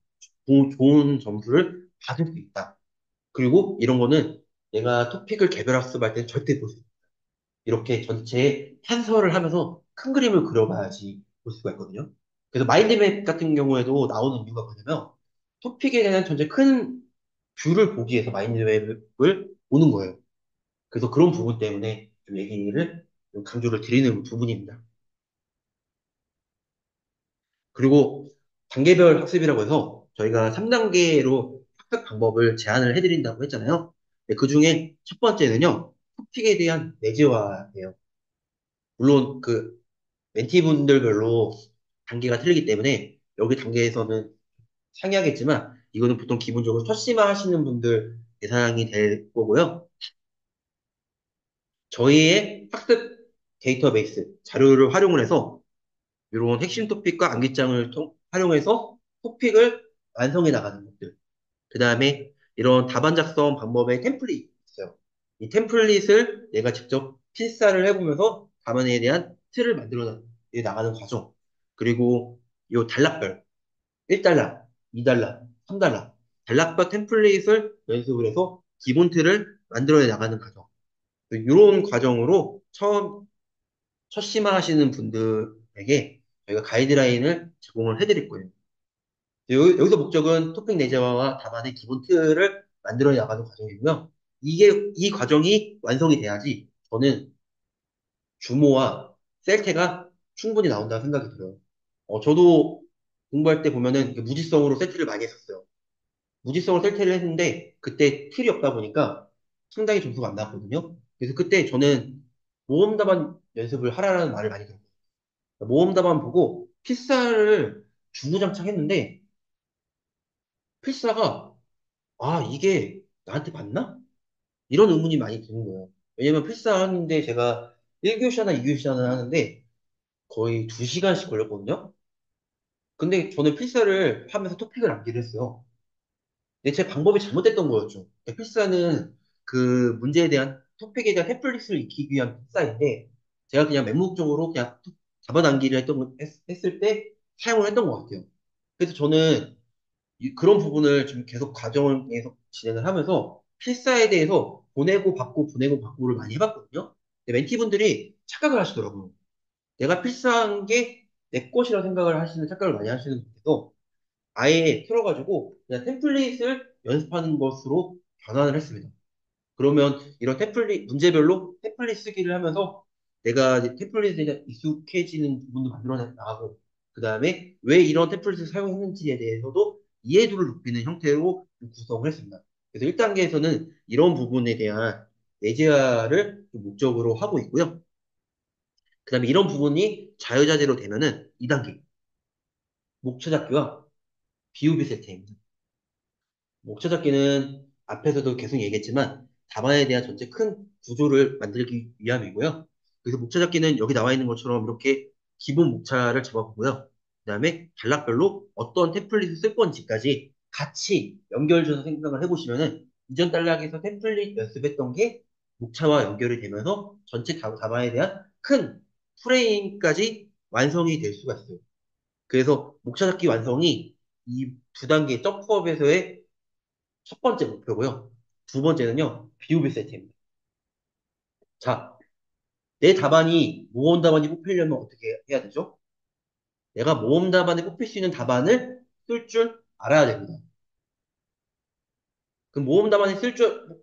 좋은 점수를 받을 수 있다. 그리고 이런 거는 내가 토픽을 개별 학습할 때는 절대 볼 수 있다. 이렇게 전체에 편서를 하면서 큰 그림을 그려봐야지 볼 수가 있거든요. 그래서 마인드맵 같은 경우에도 나오는 이유가 뭐냐면 토픽에 대한 전체 큰 뷰를 보기 위해서 마인드맵을 보는 거예요. 그래서 그런 부분 때문에 좀 얘기를 좀 강조를 드리는 부분입니다. 그리고 단계별 학습이라고 해서 저희가 3단계로 학습 방법을 제안을 해드린다고 했잖아요. 그 중에 첫 번째는요, 토픽에 대한 내재화예요. 물론 그 멘티분들별로 단계가 틀리기 때문에 여기 단계에서는 상이하겠지만 이거는 보통 기본적으로 첫 심화 하시는 분들 대상이 될 거고요. 저희의 학습 데이터베이스 자료를 활용을 해서 이런 핵심 토픽과 암기장을 활용해서 토픽을 완성해 나가는 것들. 그 다음에 이런 답안 작성 방법의 템플릿이 있어요. 이 템플릿을 내가 직접 필사를 해보면서 답안에 대한 틀을 만들어 나가는 과정. 그리고 이 단락별, 1달러, 2달러, 3달러. 단락별 템플릿을 연습을 해서 기본 틀을 만들어 나가는 과정. 이런 과정으로 첫 심화하시는 분들에게 저희가 가이드라인을 제공을 해드릴 거예요. 여기서 목적은 토픽 내재화와 답안의 기본 틀을 만들어 나가는 과정이고요. 이 과정이 완성이 돼야지 저는 주모와 셀태가 충분히 나온다고 생각이 들어요. 저도 공부할 때 보면은 무지성으로 셀태를 많이 했었어요. 무지성으로 셀태를 했는데 그때 틀이 없다 보니까 상당히 점수가 안 나왔거든요. 그래서 그때 저는 모험 답안 연습을 하라는 말을 많이 들었어요. 모험 답안 보고 필사를 주구장창 했는데 필사가 이게 나한테 맞나? 이런 의문이 많이 드는 거예요. 왜냐면 필사하는데 제가 1교시나 2교시나 하는데 거의 2시간씩 걸렸거든요. 근데 저는 필사를 하면서 토픽을 암기를 했어요. 근데 제 방법이 잘못됐던 거였죠. 필사는 그 문제에 대한 토픽에 대한 템플릿을 익히기 위한 필사인데 제가 그냥 맹목적으로 그냥 답안 암기를 했을 때 사용을 했던 것 같아요. 그래서 저는 그런 부분을 좀 계속 과정에서 진행을 하면서 필사에 대해서 보내고 받고 보내고 받고를 많이 해봤거든요. 근데 멘티분들이 착각을 하시더라고요. 내가 필사한 게 내 것이라 생각을 하시는 착각을 많이 하시는 분께서 아예 틀어가지고 그냥 템플릿을 연습하는 것으로 변환을 했습니다. 그러면 이런 문제별로 템플릿 쓰기를 하면서 내가 이제 템플릿에 대해 익숙해지는 부분도 만들어 나가고, 그 다음에 왜 이런 템플릿을 사용했는지에 대해서도 이해도를 높이는 형태로 구성을 했습니다. 그래서 1단계에서는 이런 부분에 대한 내재화를 목적으로 하고 있고요. 그 다음에 이런 부분이 자유자재로 되면은 2단계, 목차 잡기와 비우비 세팅입니다. 목차 잡기는 앞에서도 계속 얘기했지만 답안에 대한 전체 큰 구조를 만들기 위함이고요. 그래서 목차 잡기는 여기 나와 있는 것처럼 이렇게 기본 목차를 잡아보고요. 그다음에 단락별로 어떤 템플릿을 쓸 건지까지 같이 연결줘서 생각을 해보시면은 이전 단락에서 템플릿 연습했던 게 목차와 연결이 되면서 전체 답안에 대한 큰 프레임까지 완성이 될 수가 있어요. 그래서 목차 잡기 완성이 이 두 단계 점프업에서의 첫 번째 목표고요. 두 번째는요, BOB 세트입니다. 자, 내 답안이 모험 답안이 뽑히려면 어떻게 해야 되죠? 내가 모험 답안에 뽑힐 수 있는 답안을 쓸 줄 알아야 됩니다. 그 모험 답안에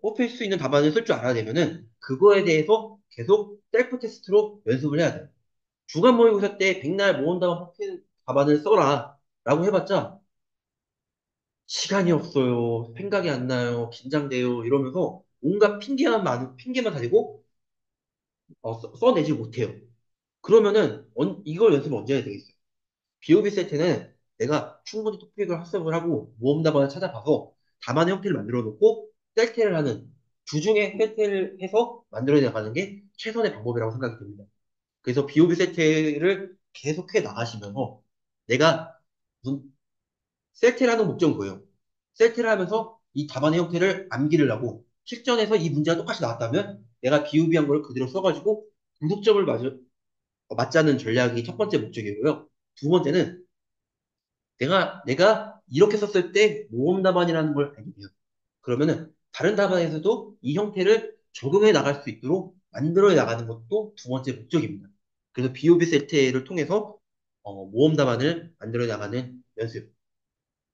뽑힐 수 있는 답안을 쓸 줄 알아야 되면은 그거에 대해서 계속 셀프 테스트로 연습을 해야 돼요. 주간 모의고사 때 백날 모험 답안 뽑힌 답안을 써라 라고 해봤자 시간이 없어요. 생각이 안 나요. 긴장돼요. 이러면서 온갖 핑계만 가지고 써내지 못해요. 그러면은 이걸 연습을 언제 해야 되겠어요? BOB 세트는 내가 충분히 토픽을 학습을 하고 모험 답안을 찾아봐서 답안의 형태를 만들어 놓고 셀테를 하는 주중에 셀테를 해서 만들어 나가는 게 최선의 방법이라고 생각이 듭니다. 그래서 BOB 세트를 계속해 나가시면서 내가 무슨 셀테를 하는 목적은 뭐예요? 셀테를 하면서 이 답안의 형태를 암기를 하고 실전에서 이 문제가 똑같이 나왔다면 내가 BOB한 걸 그대로 써가지고 공통점을 맞자는 전략이 첫 번째 목적이고요. 두 번째는 내가 이렇게 썼을 때 모험 답안이라는 걸 알게 돼요. 그러면은 다른 답안에서도 이 형태를 적용해 나갈 수 있도록 만들어 나가는 것도 두 번째 목적입니다. 그래서 BOB 세트를 통해서 모험 답안을 만들어 나가는 연습.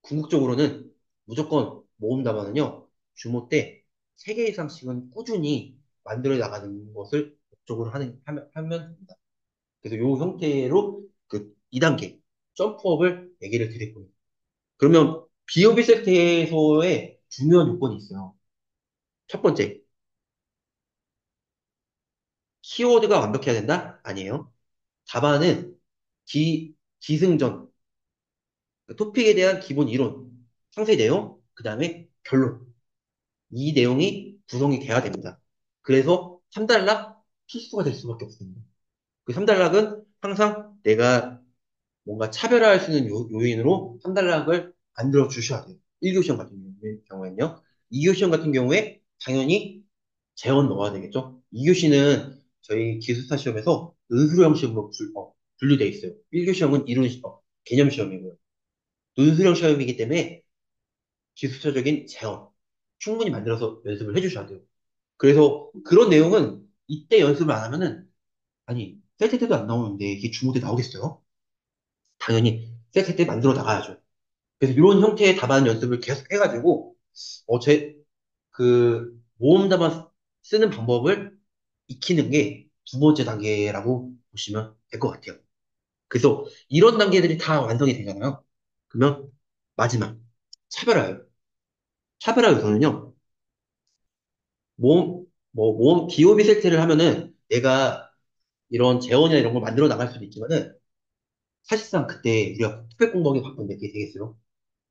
궁극적으로는 무조건 모험 답안은요, 주모 때 3개 이상씩은 꾸준히 만들어 나가는 것을 목적으로 하면 됩니다. 그래서 이 형태로 그 2단계 점프업을 얘기를 드렸고요. 그러면 비오비 세트에서의 중요한 요건이 있어요. 첫 번째, 키워드가 완벽해야 된다? 아니에요. 답안은 기승전, 그 토픽에 대한 기본 이론, 상세 내용, 그 다음에 결론. 이 내용이 구성이 돼야 됩니다. 그래서 3단락 필수가 될 수밖에 없습니다. 그 3단락은 항상 내가 뭔가 차별화할 수 있는 요인으로 3단락을 만들어 주셔야 돼요. 1교 시험 같은 경우에는요. 2교 시험 같은 경우에 당연히 재원 넣어야 되겠죠. 2교 시는 저희 기술사 시험에서 논술형 시험으로 분류되어 있어요. 1교 시험은 이론 시험, 개념 시험이고요. 논술형 시험이기 때문에 기술사적인 재원 충분히 만들어서 연습을 해주셔야 돼요. 그래서 그런 내용은 이때 연습을 안 하면은 아니 셀 때도 안 나오는데 이게 중고 때 나오겠어요? 당연히 셀때 만들어 나가야죠. 그래서 이런 형태의 답안 연습을 계속 해가지고 모험 답안 쓰는 방법을 익히는 게 두 번째 단계라고 보시면 될 것 같아요. 그래서 이런 단계들이 다 완성이 되잖아요. 그러면 마지막 차별화요. 차별화 요소는요. 모험 기호비 세트를 하면은 내가 이런 재원이나 이런 걸 만들어 나갈 수도 있지만은 사실상 그때 우리가 투표 공방에 바꾼 게 되겠어요.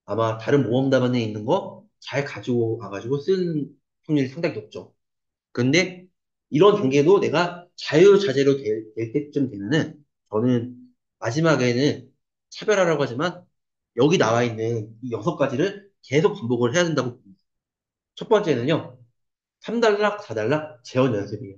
아마 다른 모험 답안에 있는 거 잘 가지고 와가지고 쓴 확률이 상당히 높죠. 근데 이런 단계도 내가 자유자재로 될 때쯤 되면은 저는 마지막에는 차별화라고 하지만 여기 나와 있는 이 6가지를 계속 반복을 해야 된다고 봅니다. 첫 번째는요, 3단락, 4단락 재원 연습이에요.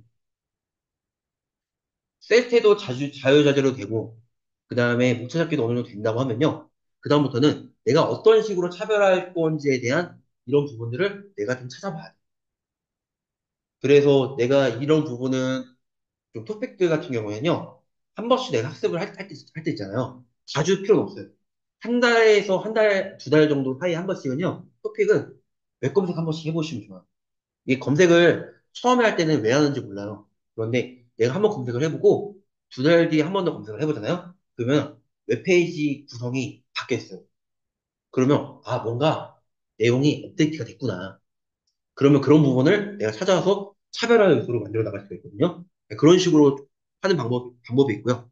셀 때도 자유자재로 되고, 그 다음에 목차잡기도 어느 정도 된다고 하면요. 그 다음부터는 내가 어떤 식으로 차별화할 건지에 대한 이런 부분들을 내가 좀 찾아봐야 돼. 그래서 내가 이런 부분은 좀 토픽들 같은 경우에는요. 한 번씩 내가 학습을 할 때 있잖아요. 자주 필요는 없어요. 한 달에서 한 달, 2달 정도 사이에 한 번씩은요. 토픽은 웹 검색 한 번씩 해보시면 좋아요. 이게 검색을 처음에 할 때는 왜 하는지 몰라요. 그런데 내가 한 번 검색을 해보고 2달 뒤에 한 번 더 검색을 해보잖아요. 그러면 웹페이지 구성이 바뀌었어요. 그러면 아 뭔가 내용이 업데이트가 됐구나. 그러면 그런 부분을 내가 찾아서 차별화 요소로 만들어 나갈 수가 있거든요. 네, 그런 식으로 하는 방법이 있고요.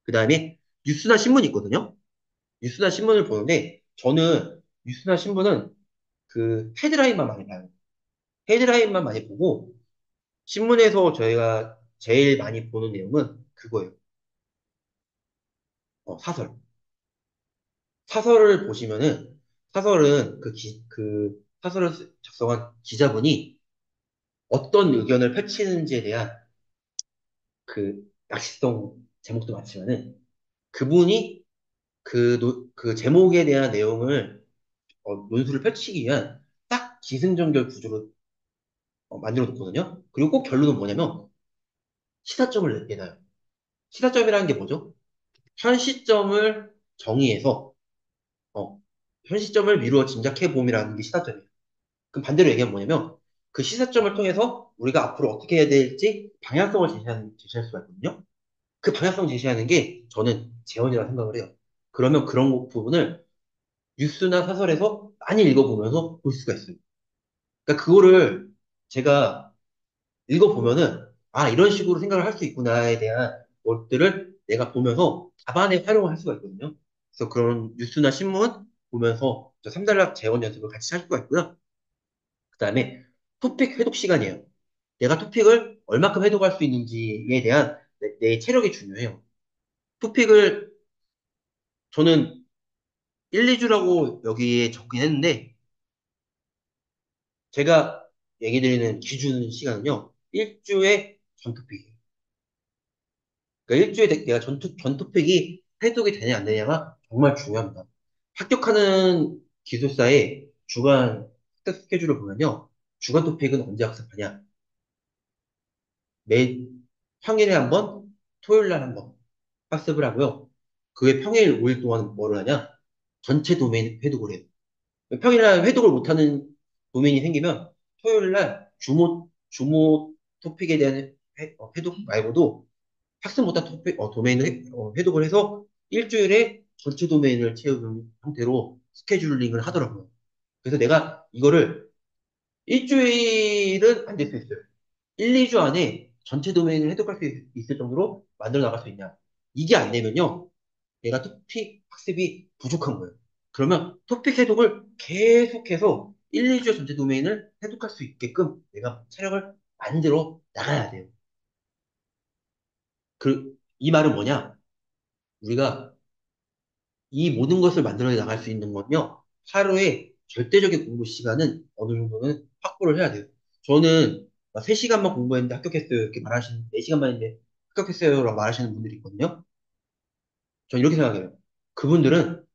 그 다음에 뉴스나 신문이 있거든요. 뉴스나 신문을 보는데 저는 뉴스나 신문은 그 헤드라인만 많이 봐요. 헤드라인만 많이 보고 신문에서 저희가 제일 많이 보는 내용은 그거예요. 사설. 사설을 보시면은, 사설은 그 사설을 작성한 기자분이 어떤 의견을 펼치는지에 대한 그 낚시성 제목도 많지만은, 그분이 그 제목에 대한 내용을, 논술을 펼치기 위한 딱 기승전결 구조로 만들어 놓거든요. 그리고 꼭 결론은 뭐냐면, 시사점을 내놔요. 시사점이라는 게 뭐죠? 현 시점을 정의해서, 어, 현 시점을 미루어 짐작해 봄이라는 게 시사점이에요. 그럼 반대로 얘기하면 뭐냐면, 그 시사점을 통해서 우리가 앞으로 어떻게 해야 될지 방향성을 제시할 수가 있거든요. 그 방향성 제시하는 게 저는 재원이라고 생각을 해요. 그러면 그런 부분을 뉴스나 사설에서 많이 읽어보면서 볼 수가 있어요. 그러니까 그거를 제가 읽어보면은, 아, 이런 식으로 생각을 할 수 있구나에 대한 것들을 내가 보면서 답안에 활용을 할 수가 있거든요. 그래서 그런 뉴스나 신문 보면서 저 3단락 재원 연습을 같이 할 수가 있고요. 그 다음에 토픽 회독 시간이에요. 내가 토픽을 얼마큼 회독할 수 있는지에 대한 내 체력이 중요해요. 토픽을 저는 1, 2주라고 여기에 적긴 했는데, 제가 얘기 드리는 기준 시간은요, 1주에 전 토픽이에요. 그러니까 일주일에 내가 전 토픽이 해독이 되냐 안 되냐가 정말 중요합니다. 합격하는 기술사의 주간 학습 스케줄을 보면요. 주간 토픽은 언제 학습하냐? 매 평일에 한 번, 토요일 날 한 번 학습을 하고요. 그 외 평일 5일 동안 뭐를 하냐? 전체 도메인 회독을 해요. 평일날 회독을 못하는 도메인이 생기면 토요일 날 주모 토픽에 대한 회독 말고도 학습 못한 도메인을 해독을 해서 일주일에 전체 도메인을 채우는 형태로 스케줄링을 하더라고요. 그래서 내가 이거를 일주일은 안 될 수 있어요. 1, 2주 안에 전체 도메인을 해독할 수 있을 정도로 만들어 나갈 수 있냐. 이게 안 되면요. 내가 토픽 학습이 부족한 거예요. 그러면 토픽 해독을 계속해서 1, 2주 전체 도메인을 해독할 수 있게끔 내가 체력을 만들어 나가야 돼요. 이 말은 뭐냐? 우리가 이 모든 것을 만들어 나갈 수 있는 건요, 하루에 절대적인 공부 시간은 어느 정도는 확보를 해야 돼요. 저는 3시간만 공부했는데 합격했어요. 이렇게 말하시는, 4시간만 했는데 합격했어요. 라고 말하시는 분들이 있거든요. 저는 이렇게 생각해요. 그분들은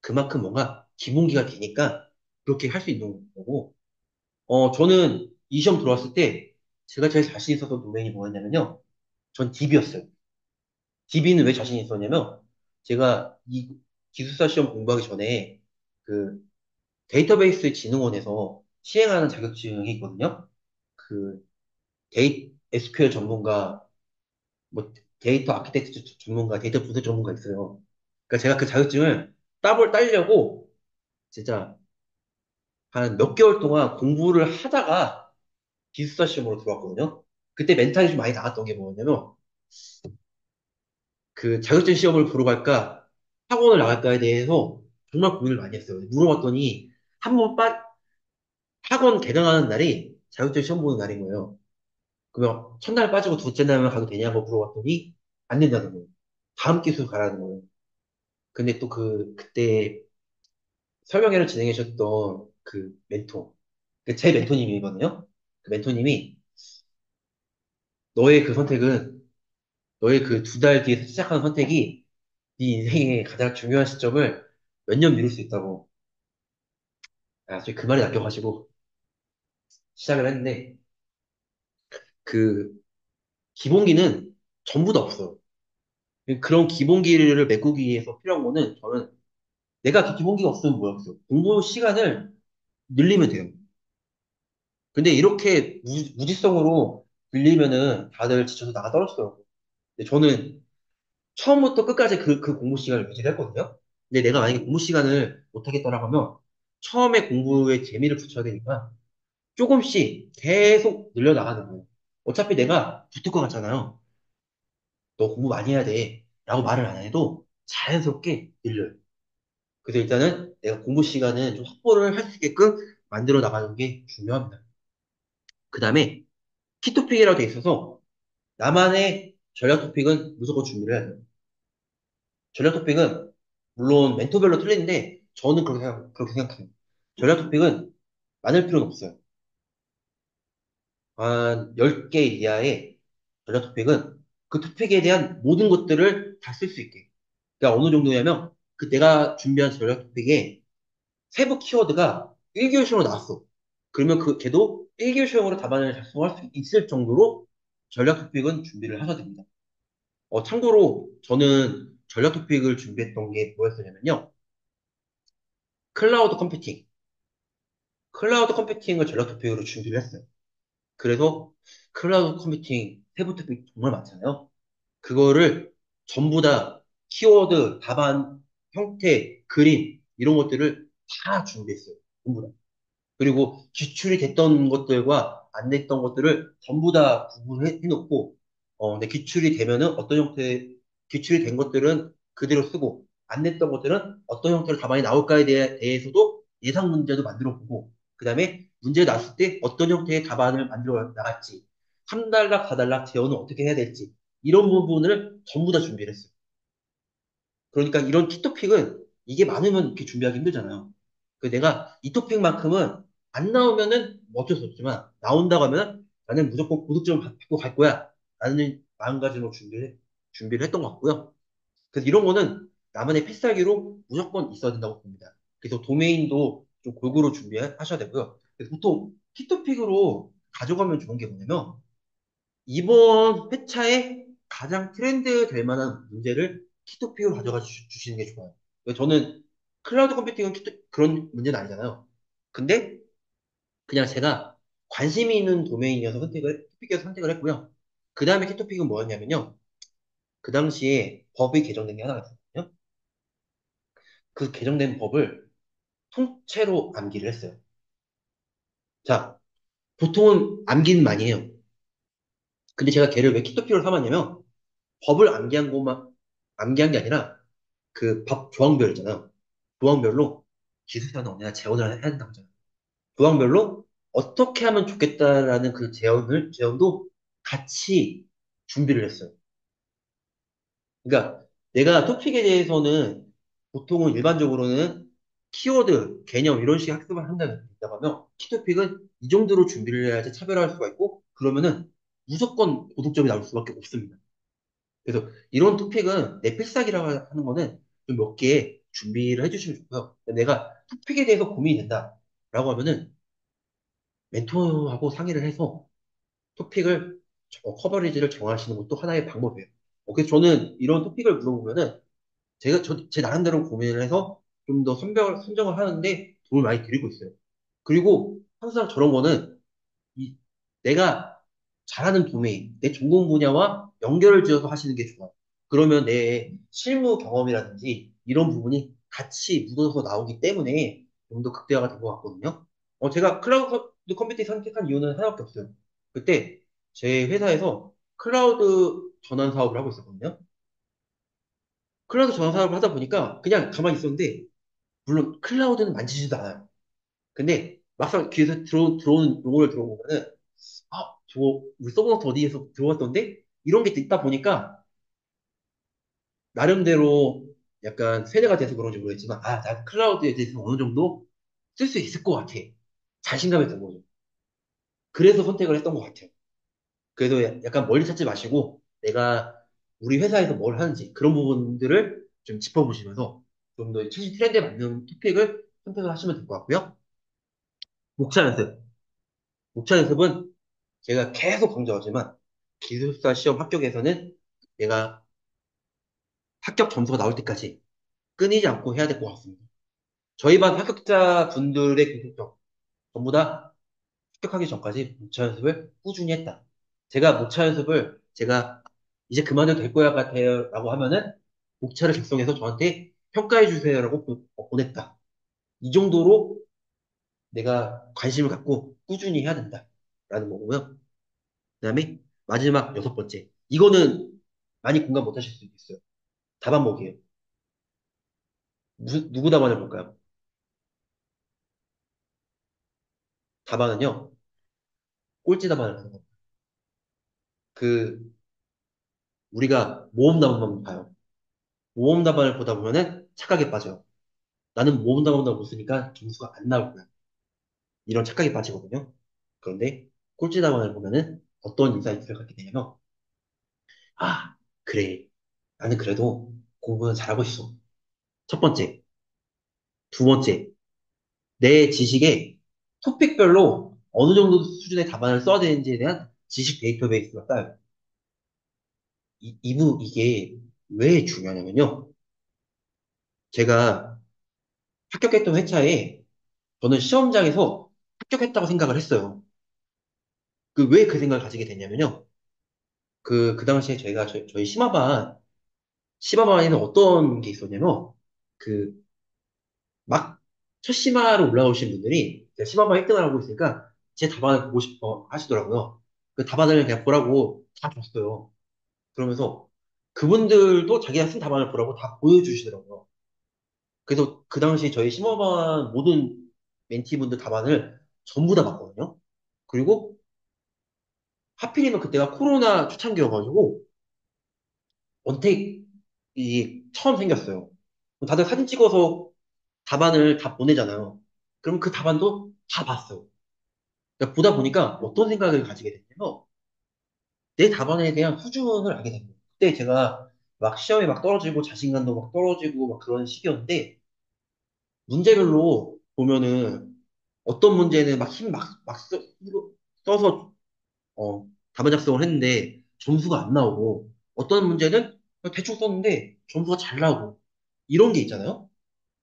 그만큼 뭔가 기본기가 되니까 그렇게 할 수 있는 거고, 저는 이 시험 들어왔을 때 제가 제일 자신 있었던 도메인이 뭐였냐면요. 전 DB였어요. DB는 왜 자신 있었냐면, 제가 이 기술사 시험 공부하기 전에 그 데이터베이스 진흥원에서 시행하는 자격증이 있거든요. 그 SQL 전문가, 뭐 데이터 아키텍처 전문가, 데이터 분석 전문가 있어요. 그러니까 제가 그 자격증을 따려고 진짜 한 몇 개월 동안 공부를 하다가 기숙사 시험으로 들어왔거든요. 그때 멘탈이 좀 많이 나갔던 게 뭐였냐면, 그 자격증 시험을 보러 갈까 학원을 나갈까에 대해서 정말 고민을 많이 했어요. 물어봤더니 한번 학원 개강하는 날이 자격증 시험 보는 날인 거예요. 그러면 첫날 빠지고 둘째 날만 가도 되냐고 물어봤더니 안 된다는 거예요. 다음 기술 가라는 거예요. 근데 또 그때 설명회를 진행해 주셨던 그 멘토, 제 멘토님이거든요. 그 멘토님이 너의 그 선택은, 너의 그 2달 뒤에 시작하는 선택이 네 인생의 가장 중요한 시점을 몇 년 미룰 수 있다고. 아, 저그 말이 낚여가지고 시작을 했는데, 그 기본기는 전부 다 없어요. 그런 기본기를 메꾸기 위해서 필요한 거는, 저는 내가 그 기본기가 없으면 뭐였어요? 공부 시간을 늘리면 돼요. 근데 이렇게 무지성으로 늘리면은 다들 지쳐서 나가 떨어져요. 근데 저는 처음부터 끝까지 그 공부 시간을 유지를 했거든요. 근데 내가 만약에 공부 시간을 못하겠다라고 하면 처음에 공부에 재미를 붙여야 되니까 조금씩 계속 늘려나가는 거예요. 어차피 내가 붙을 것 같잖아요. 너 공부 많이 해야 돼. 라고 말을 안 해도 자연스럽게 늘려요. 그래서 일단은 내가 공부 시간은 좀 확보를 할 수 있게끔 만들어 나가는 게 중요합니다. 그 다음에 키토픽이라고 돼 있어서 나만의 전략 토픽은 무조건 준비를 해야 돼요. 전략 토픽은 물론 멘토별로 틀리는데 저는 그렇게 생각해요. 전략 토픽은 많을 필요는 없어요. 한 10개 이하의 전략 토픽은 그 토픽에 대한 모든 것들을 다 쓸 수 있게. 그러니까 어느 정도냐면 그 내가 준비한 전략 토픽에 세부 키워드가 1교시험으로 나왔어. 그러면 그 걔도 1교시험으로 답안을 작성할 수 있을 정도로 전략 토픽은 준비를 하셔야 됩니다. 참고로 저는 전략 토픽을 준비했던 게 뭐였냐면요. 클라우드 컴퓨팅. 클라우드 컴퓨팅을 전략 토픽으로 준비를 했어요. 그래서 클라우드 컴퓨팅 세부 토픽 정말 많잖아요. 그거를 전부 다 키워드, 답안, 형태, 그림 이런 것들을 다 준비했어요. 전부 다. 그리고 기출이 됐던 것들과 안 됐던 것들을 전부 다 구분해 놓고, 네, 기출이 되면은 어떤 기출이 된 것들은 그대로 쓰고, 안 됐던 것들은 어떤 형태로 답안이 나올까에 대해서도 예상 문제도 만들어 보고, 그 다음에 문제가 났을 때 어떤 형태의 답안을 만들어 나갈지, 3단락, 4단락 제어는 어떻게 해야 될지, 이런 부분을 전부 다 준비를 했어요. 그러니까 이런 키토픽은 이게 많으면 이렇게 준비하기 힘들잖아요. 내가 이 토픽만큼은 안 나오면은 뭐 어쩔 수 없지만 나온다고 하면 나는 무조건 고득점을 받고 갈 거야. 라는 마음가짐으로 준비를 했던 것 같고요. 그래서 이런 거는 나만의 필살기로 무조건 있어야 된다고 봅니다. 그래서 도메인도 좀 골고루 준비하셔야 되고요. 그래서 보통 키토픽으로 가져가면 좋은 게 뭐냐면 이번 회차에 가장 트렌드 될 만한 문제를 키토픽으로 가져가 주시는 게 좋아요. 저는 클라우드 컴퓨팅은 그런 문제는 아니잖아요. 근데 그냥 제가 관심이 있는 도메인이어서 키토픽에서 선택을 했고요. 그 다음에 키토픽은 뭐였냐면요. 그 당시에 법이 개정된 게 하나가 있었거든요. 그 개정된 법을 통째로 암기를 했어요. 자, 보통은 암기는 많이 해요. 근데 제가 걔를 왜 키토픽으로 삼았냐면 법을 암기한 게 아니라 그 법 조항별 있잖아요. 조항별로 기술사는 언제나 재원을 해야 된다고 하잖아요. 조항별로 어떻게 하면 좋겠다라는 그 제언도 같이 준비를 했어요. 그러니까 내가 토픽에 대해서는 보통은 일반적으로는 키워드, 개념 이런 식의 학습을 한다고 하면 키토픽은 이 정도로 준비를 해야지 차별화할 수가 있고 그러면은 무조건 고득점이 나올 수밖에 없습니다. 그래서 이런 토픽은 내 필살기라고 하는 거는 좀 몇 개 준비를 해주시면 좋고요. 내가 토픽에 대해서 고민이 된다라고 하면은 멘토하고 상의를 해서 토픽을 커버리지를 정하시는 것도 하나의 방법이에요. 그래서 저는 이런 토픽을 물어보면은 제 나름대로 고민을 해서 좀 더 선정을 하는데 도움을 많이 드리고 있어요. 그리고 항상 저런 거는 내가 잘하는 도메인, 내 전공 분야와 연결을 지어서 하시는 게 좋아요. 그러면 내 실무 경험이라든지 이런 부분이 같이 묻어서 나오기 때문에 좀 더 극대화가 된 것 같거든요. 제가 클라우드 컴퓨팅 선택한 이유는 하나밖에 없어요. 그때 제 회사에서 클라우드 전환 사업을 하고 있었거든요. 클라우드 전환 사업을 하다 보니까 그냥 가만히 있었는데, 물론 클라우드는 만지지도 않아요. 근데 막상 귀에서 들어오는 용어를 들어보면은 저거 우리 서브노트 어디에서 들어왔던데? 이런 게 있다 보니까 나름대로 약간 세대가 돼서 그런지 모르겠지만 나 클라우드에 대해서 어느 정도 쓸 수 있을 것 같아. 자신감이 든 거죠. 그래서 선택을 했던 것 같아요. 그래서 약간 멀리 찾지 마시고 내가 우리 회사에서 뭘 하는지 그런 부분들을 좀 짚어보시면서 좀 더 최신 트렌드에 맞는 토픽을 선택을 하시면 될 것 같고요. 목차 연습. 목차 연습은 제가 계속 강조하지만 기술사 시험 합격에서는 내가 합격 점수가 나올 때까지 끊이지 않고 해야 될 것 같습니다. 저희 반 합격자 분들의 공통점 전부 다 합격하기 전까지 모차 연습을 꾸준히 했다. 제가 이제 그만해도 될 거야 같아요 라고 하면은 목차를 작성해서 저한테 평가해 주세요라고 보냈다. 이 정도로 내가 관심을 갖고 꾸준히 해야 된다라는 거고요. 그다음에 마지막 여섯 번째. 이거는 많이 공감 못 하실 수도 있어요. 답안목이에요. 누구 답안을 볼까요? 답안은요, 꼴찌 답안을 하는 겁니다. 우리가 모험 답안만 봐요. 모험 답안을 보다 보면은 착각에 빠져요. 나는 모은다 모은다 못 쓰니까 점수가 안 나올 거야. 이런 착각에 빠지거든요. 그런데 꼴찌 답안을 보면은 어떤 인사이트를 갖게 되냐면, 아, 그래. 나는 그래도 공부는 잘하고 있어. 첫 번째. 두 번째. 내 지식에 토픽별로 어느 정도 수준의 답안을 써야 되는지에 대한 지식 데이터베이스가 쌓여요. 이게 왜 중요하냐면요. 제가 합격했던 회차에 저는 시험장에서 합격했다고 생각을 했어요. 왜 그 생각을 가지게 됐냐면요. 그 당시에 저희 심화반에는 어떤 게 있었냐면, 그, 막, 첫 심화로 올라오신 분들이 제가 심화반 1등을 하고 있으니까 제 답안을 보고 싶어 하시더라고요. 그 답안을 그냥 보라고 다 줬어요. 그러면서 그분들도 자기가 쓴 답안을 보라고 다 보여주시더라고요. 그래서 그 당시 저희 심화반 모든 멘티분들 답안을 전부 다 봤거든요. 그리고 하필이면 그때가 코로나 초창기여가지고 원택이 처음 생겼어요. 다들 사진 찍어서 답안을 다 보내잖아요. 그럼 그 답안도 다 봤어요. 그러니까 보다 보니까 어떤 생각을 가지게 됐냐면 내 답안에 대한 수준을 알게 된 거예요. 그때 제가 막 시험에 막 떨어지고 자신감도 막 떨어지고 막 그런 시기였는데 문제별로 보면은 어떤 문제는 막 써서 답안 작성을 했는데 점수가 안 나오고 어떤 문제는 그냥 대충 썼는데 점수가 잘 나오고 이런 게 있잖아요.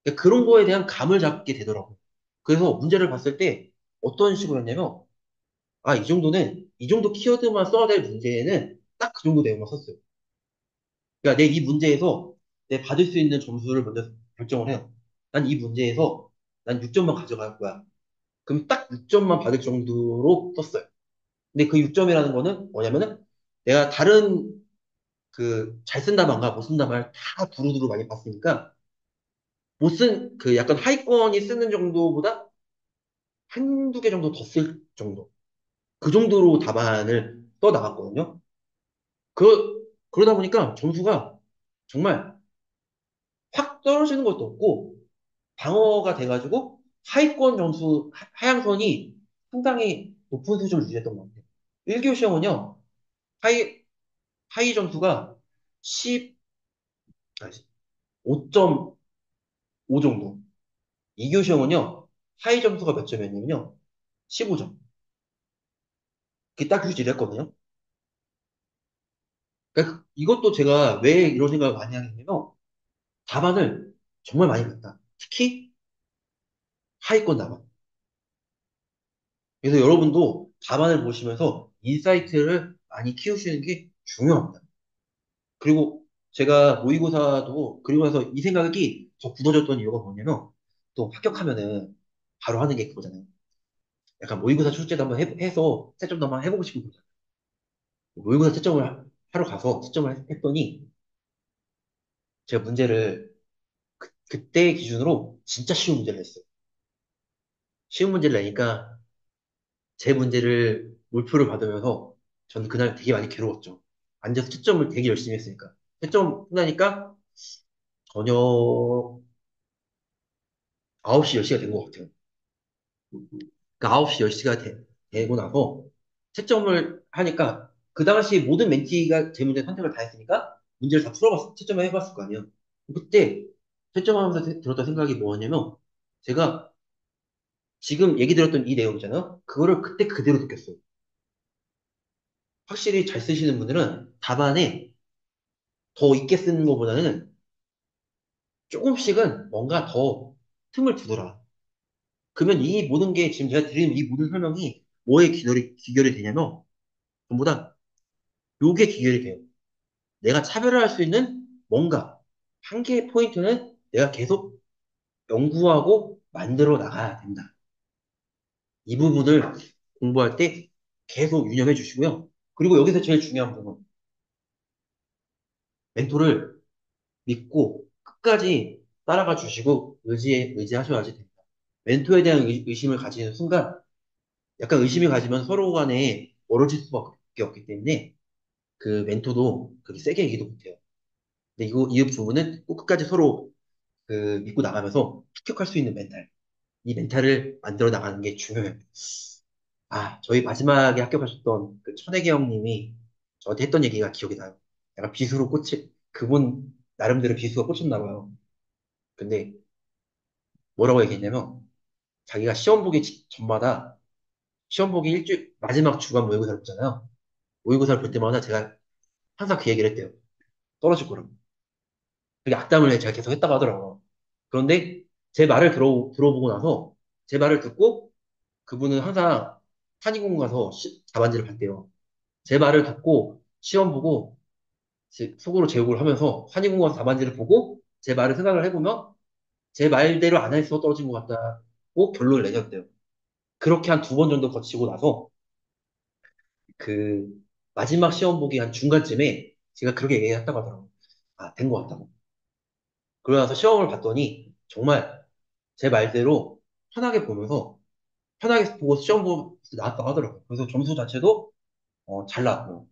그러니까 그런 거에 대한 감을 잡게 되더라고요. 그래서 문제를 봤을 때 어떤 식으로 했냐면 아, 이 정도 키워드만 써야 될 문제는 딱 그 정도 내용만 썼어요. 그러니까 내 이 문제에서 내 받을 수 있는 점수를 먼저 결정을 해요. 난 이 문제에서 난 6점만 가져갈 거야. 그럼 딱 6점만 받을 정도로 썼어요. 근데 그 6점이라는 거는 뭐냐면은 내가 다른 잘 쓴 답안과 못 쓴 답안을 다 두루두루 많이 봤으니까 약간 하위권이 쓰는 정도보다 한두 개 정도 더 쓸 정도. 그 정도로 답안을 써 나갔거든요. 그러다 보니까 점수가 정말 확 떨어지는 것도 없고 방어가 돼가지고 하위권 점수, 하향선이 상당히 높은 수준을 유지했던 것 같아요. 1교 시험은요, 하위, 하위 점수가 10, 5.5 정도. 2교 시험은요, 하위 점수가 몇 점이었냐면요, 15점. 그게 딱 유지를 했거든요. 그러니까 이것도 제가 왜 이런 생각을 많이 하게 되냐면, 답안을 정말 많이 봤다. 특히 하위권 답안. 그래서 여러분도 답안을 보시면서 인사이트를 많이 키우시는 게 중요합니다. 그리고 제가 모의고사도 그리고 나서 이 생각이 더 굳어졌던 이유가 뭐냐면 또 합격하면은 바로 하는 게 그거잖아요. 약간 모의고사 출제도 한번 해서 채점도 한번 해보고 싶은 거잖아요. 모의고사 채점을 하러 가서 채점을 했더니 제가 문제를 그때 기준으로 진짜 쉬운 문제를 냈어요. 쉬운 문제를 내니까 제 문제를 몰표를 받으면서 저는 그날 되게 많이 괴로웠죠. 앉아서 채점을 되게 열심히 했으니까. 채점 끝나니까 저녁 9시, 10시가 된 것 같아요. 그 9시, 10시가 되고 나서 채점을 하니까 그 당시 모든 멘티가 제 문제 선택을 다 했으니까 문제를 다 채점을 해봤을 거 아니에요. 그때 채점하면서 들었던 생각이 뭐였냐면 제가 지금 얘기 들었던 이 내용이잖아요. 그거를 그때 그대로 느꼈어요. 확실히 잘 쓰시는 분들은 답안에 더 있게 쓰는 것보다는 조금씩은 뭔가 더 틈을 두더라. 그러면 이 모든 게 지금 제가 드리는 이 모든 설명이 뭐에 귀결이 되냐면 전부 다 요게 귀결이 돼요. 내가 차별화할 수 있는 뭔가 한 개의 포인트는 내가 계속 연구하고 만들어 나가야 된다. 이 부분을 공부할 때 계속 유념해 주시고요. 그리고 여기서 제일 중요한 부분, 멘토를 믿고 끝까지 따라가 주시고 의지하셔야지 됩니다. 멘토에 대한 의심을 가지는 순간 약간 의심이 가지면 서로 간에 멀어질 수밖에 없기 때문에 그 멘토도 그렇게 세게 얘기도 못해요. 근데 이 부분은 꼭 끝까지 서로 믿고 나가면서 합격할 수 있는 멘탈. 이 멘탈을 만들어 나가는 게 중요해요. 저희 마지막에 합격하셨던 그 천혜계 형님이 저한테 했던 얘기가 기억이 나요. 약간 그분 나름대로 비수가 꽂혔나 봐요. 근데 뭐라고 얘기했냐면, 자기가 시험 보기 전마다, 시험 보기 일주일, 마지막 주간 모의고사를 보잖아요. 모의고사를 볼 때마다 제가 항상 그 얘기를 했대요. 떨어질 거라고. 그게 악담을 제가 계속 했다고 하더라고요. 그런데 제 말을 들어보고 나서, 제 말을 듣고, 그분은 항상 한의공원 가서 답안지를 봤대요. 제 말을 듣고, 시험 보고, 속으로 제욕을 하면서 한의공원 답안지를 보고, 제 말을 생각을 해보면, 제 말대로 안 해서 떨어진 것 같다고 결론을 내셨대요. 그렇게 한 두 번 정도 거치고 나서, 그, 마지막 시험 보기 한 중간쯤에 제가 그렇게 얘기했다고 하더라고요. 된 것 같다고. 그러고 나서 시험을 봤더니, 정말 제 말대로 편하게 보면서, 편하게 보고 시험 보고 나왔다고 하더라고요. 그래서 점수 자체도 잘 나왔고.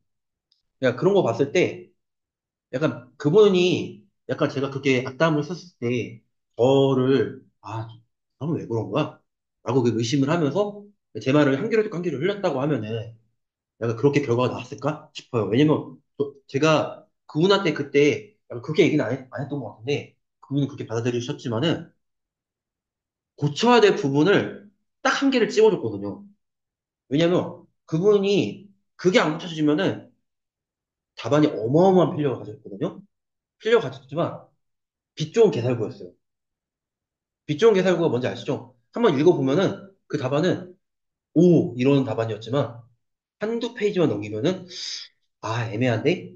그냥 그런 거 봤을 때, 약간 그분이, 약간 제가 그렇게 악담을 썼을 때, 저를, 나는 왜 그런 거야? 라고 그 의심을 하면서, 제 말을 한 귀로 듣고 한 귀로 흘렸다고 하면은, 약간 그렇게 결과가 나왔을까 싶어요. 왜냐면, 제가 그분한테 그때, 약간 그렇게 얘기는 안 했던 것 같은데, 그분은 그렇게 받아들이셨지만은, 고쳐야 될 부분을 딱 한 개를 찝어줬거든요. 왜냐면, 그분이, 그게 안 고쳐지면은, 답안이 어마어마한 필요가 가졌거든요. 필요가 가졌지만, 빛 좋은 개살구였어요. 빛 좋은 개살구가 뭔지 아시죠? 한번 읽어보면은 그 답안은 오 이런 답안이었지만 한두 페이지만 넘기면은 애매한데?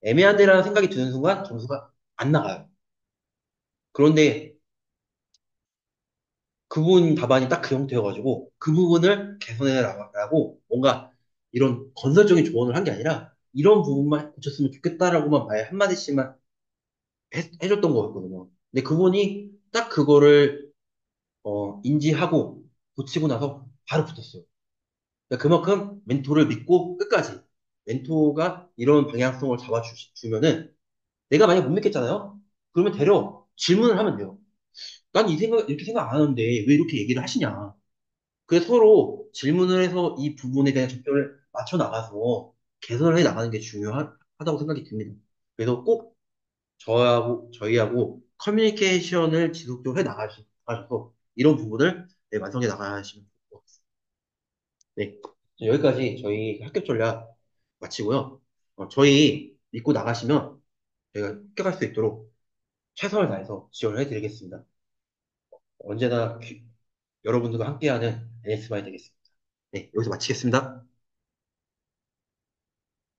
애매한데라는 생각이 드는 순간 점수가 안 나가요. 그런데 그분 답안이 딱 그 형태여가지고 그 부분을 개선해라라고 뭔가 이런 건설적인 조언을 한 게 아니라 이런 부분만 고쳤으면 좋겠다라고만 말 한마디씩만 해줬던 거였거든요. 근데 그분이 딱 그거를 인지하고 고치고 나서 바로 붙었어요. 그러니까 그만큼 멘토를 믿고 끝까지 멘토가 이런 방향성을 잡아주면은 내가 만약 못 믿겠잖아요? 그러면 되려 질문을 하면 돼요. 난 이렇게 생각 안 하는데 왜 이렇게 얘기를 하시냐? 그래서 서로 질문을 해서 이 부분에 대한 접점을 맞춰 나가서 개선을 해 나가는 게 중요하다고 생각이 듭니다. 그래서 꼭 저희하고 커뮤니케이션을 지속적으로 해 나가셔서 이런 부분을 완성해 나가시면 좋을 것 같습니다. 네. 여기까지 저희 학교 전략 마치고요. 저희 믿고 나가시면 저희가 합격할 수 있도록 최선을 다해서 지원을 해드리겠습니다. 언제나 여러분들과 함께하는 NS마이 되겠습니다. 네, 여기서 마치겠습니다.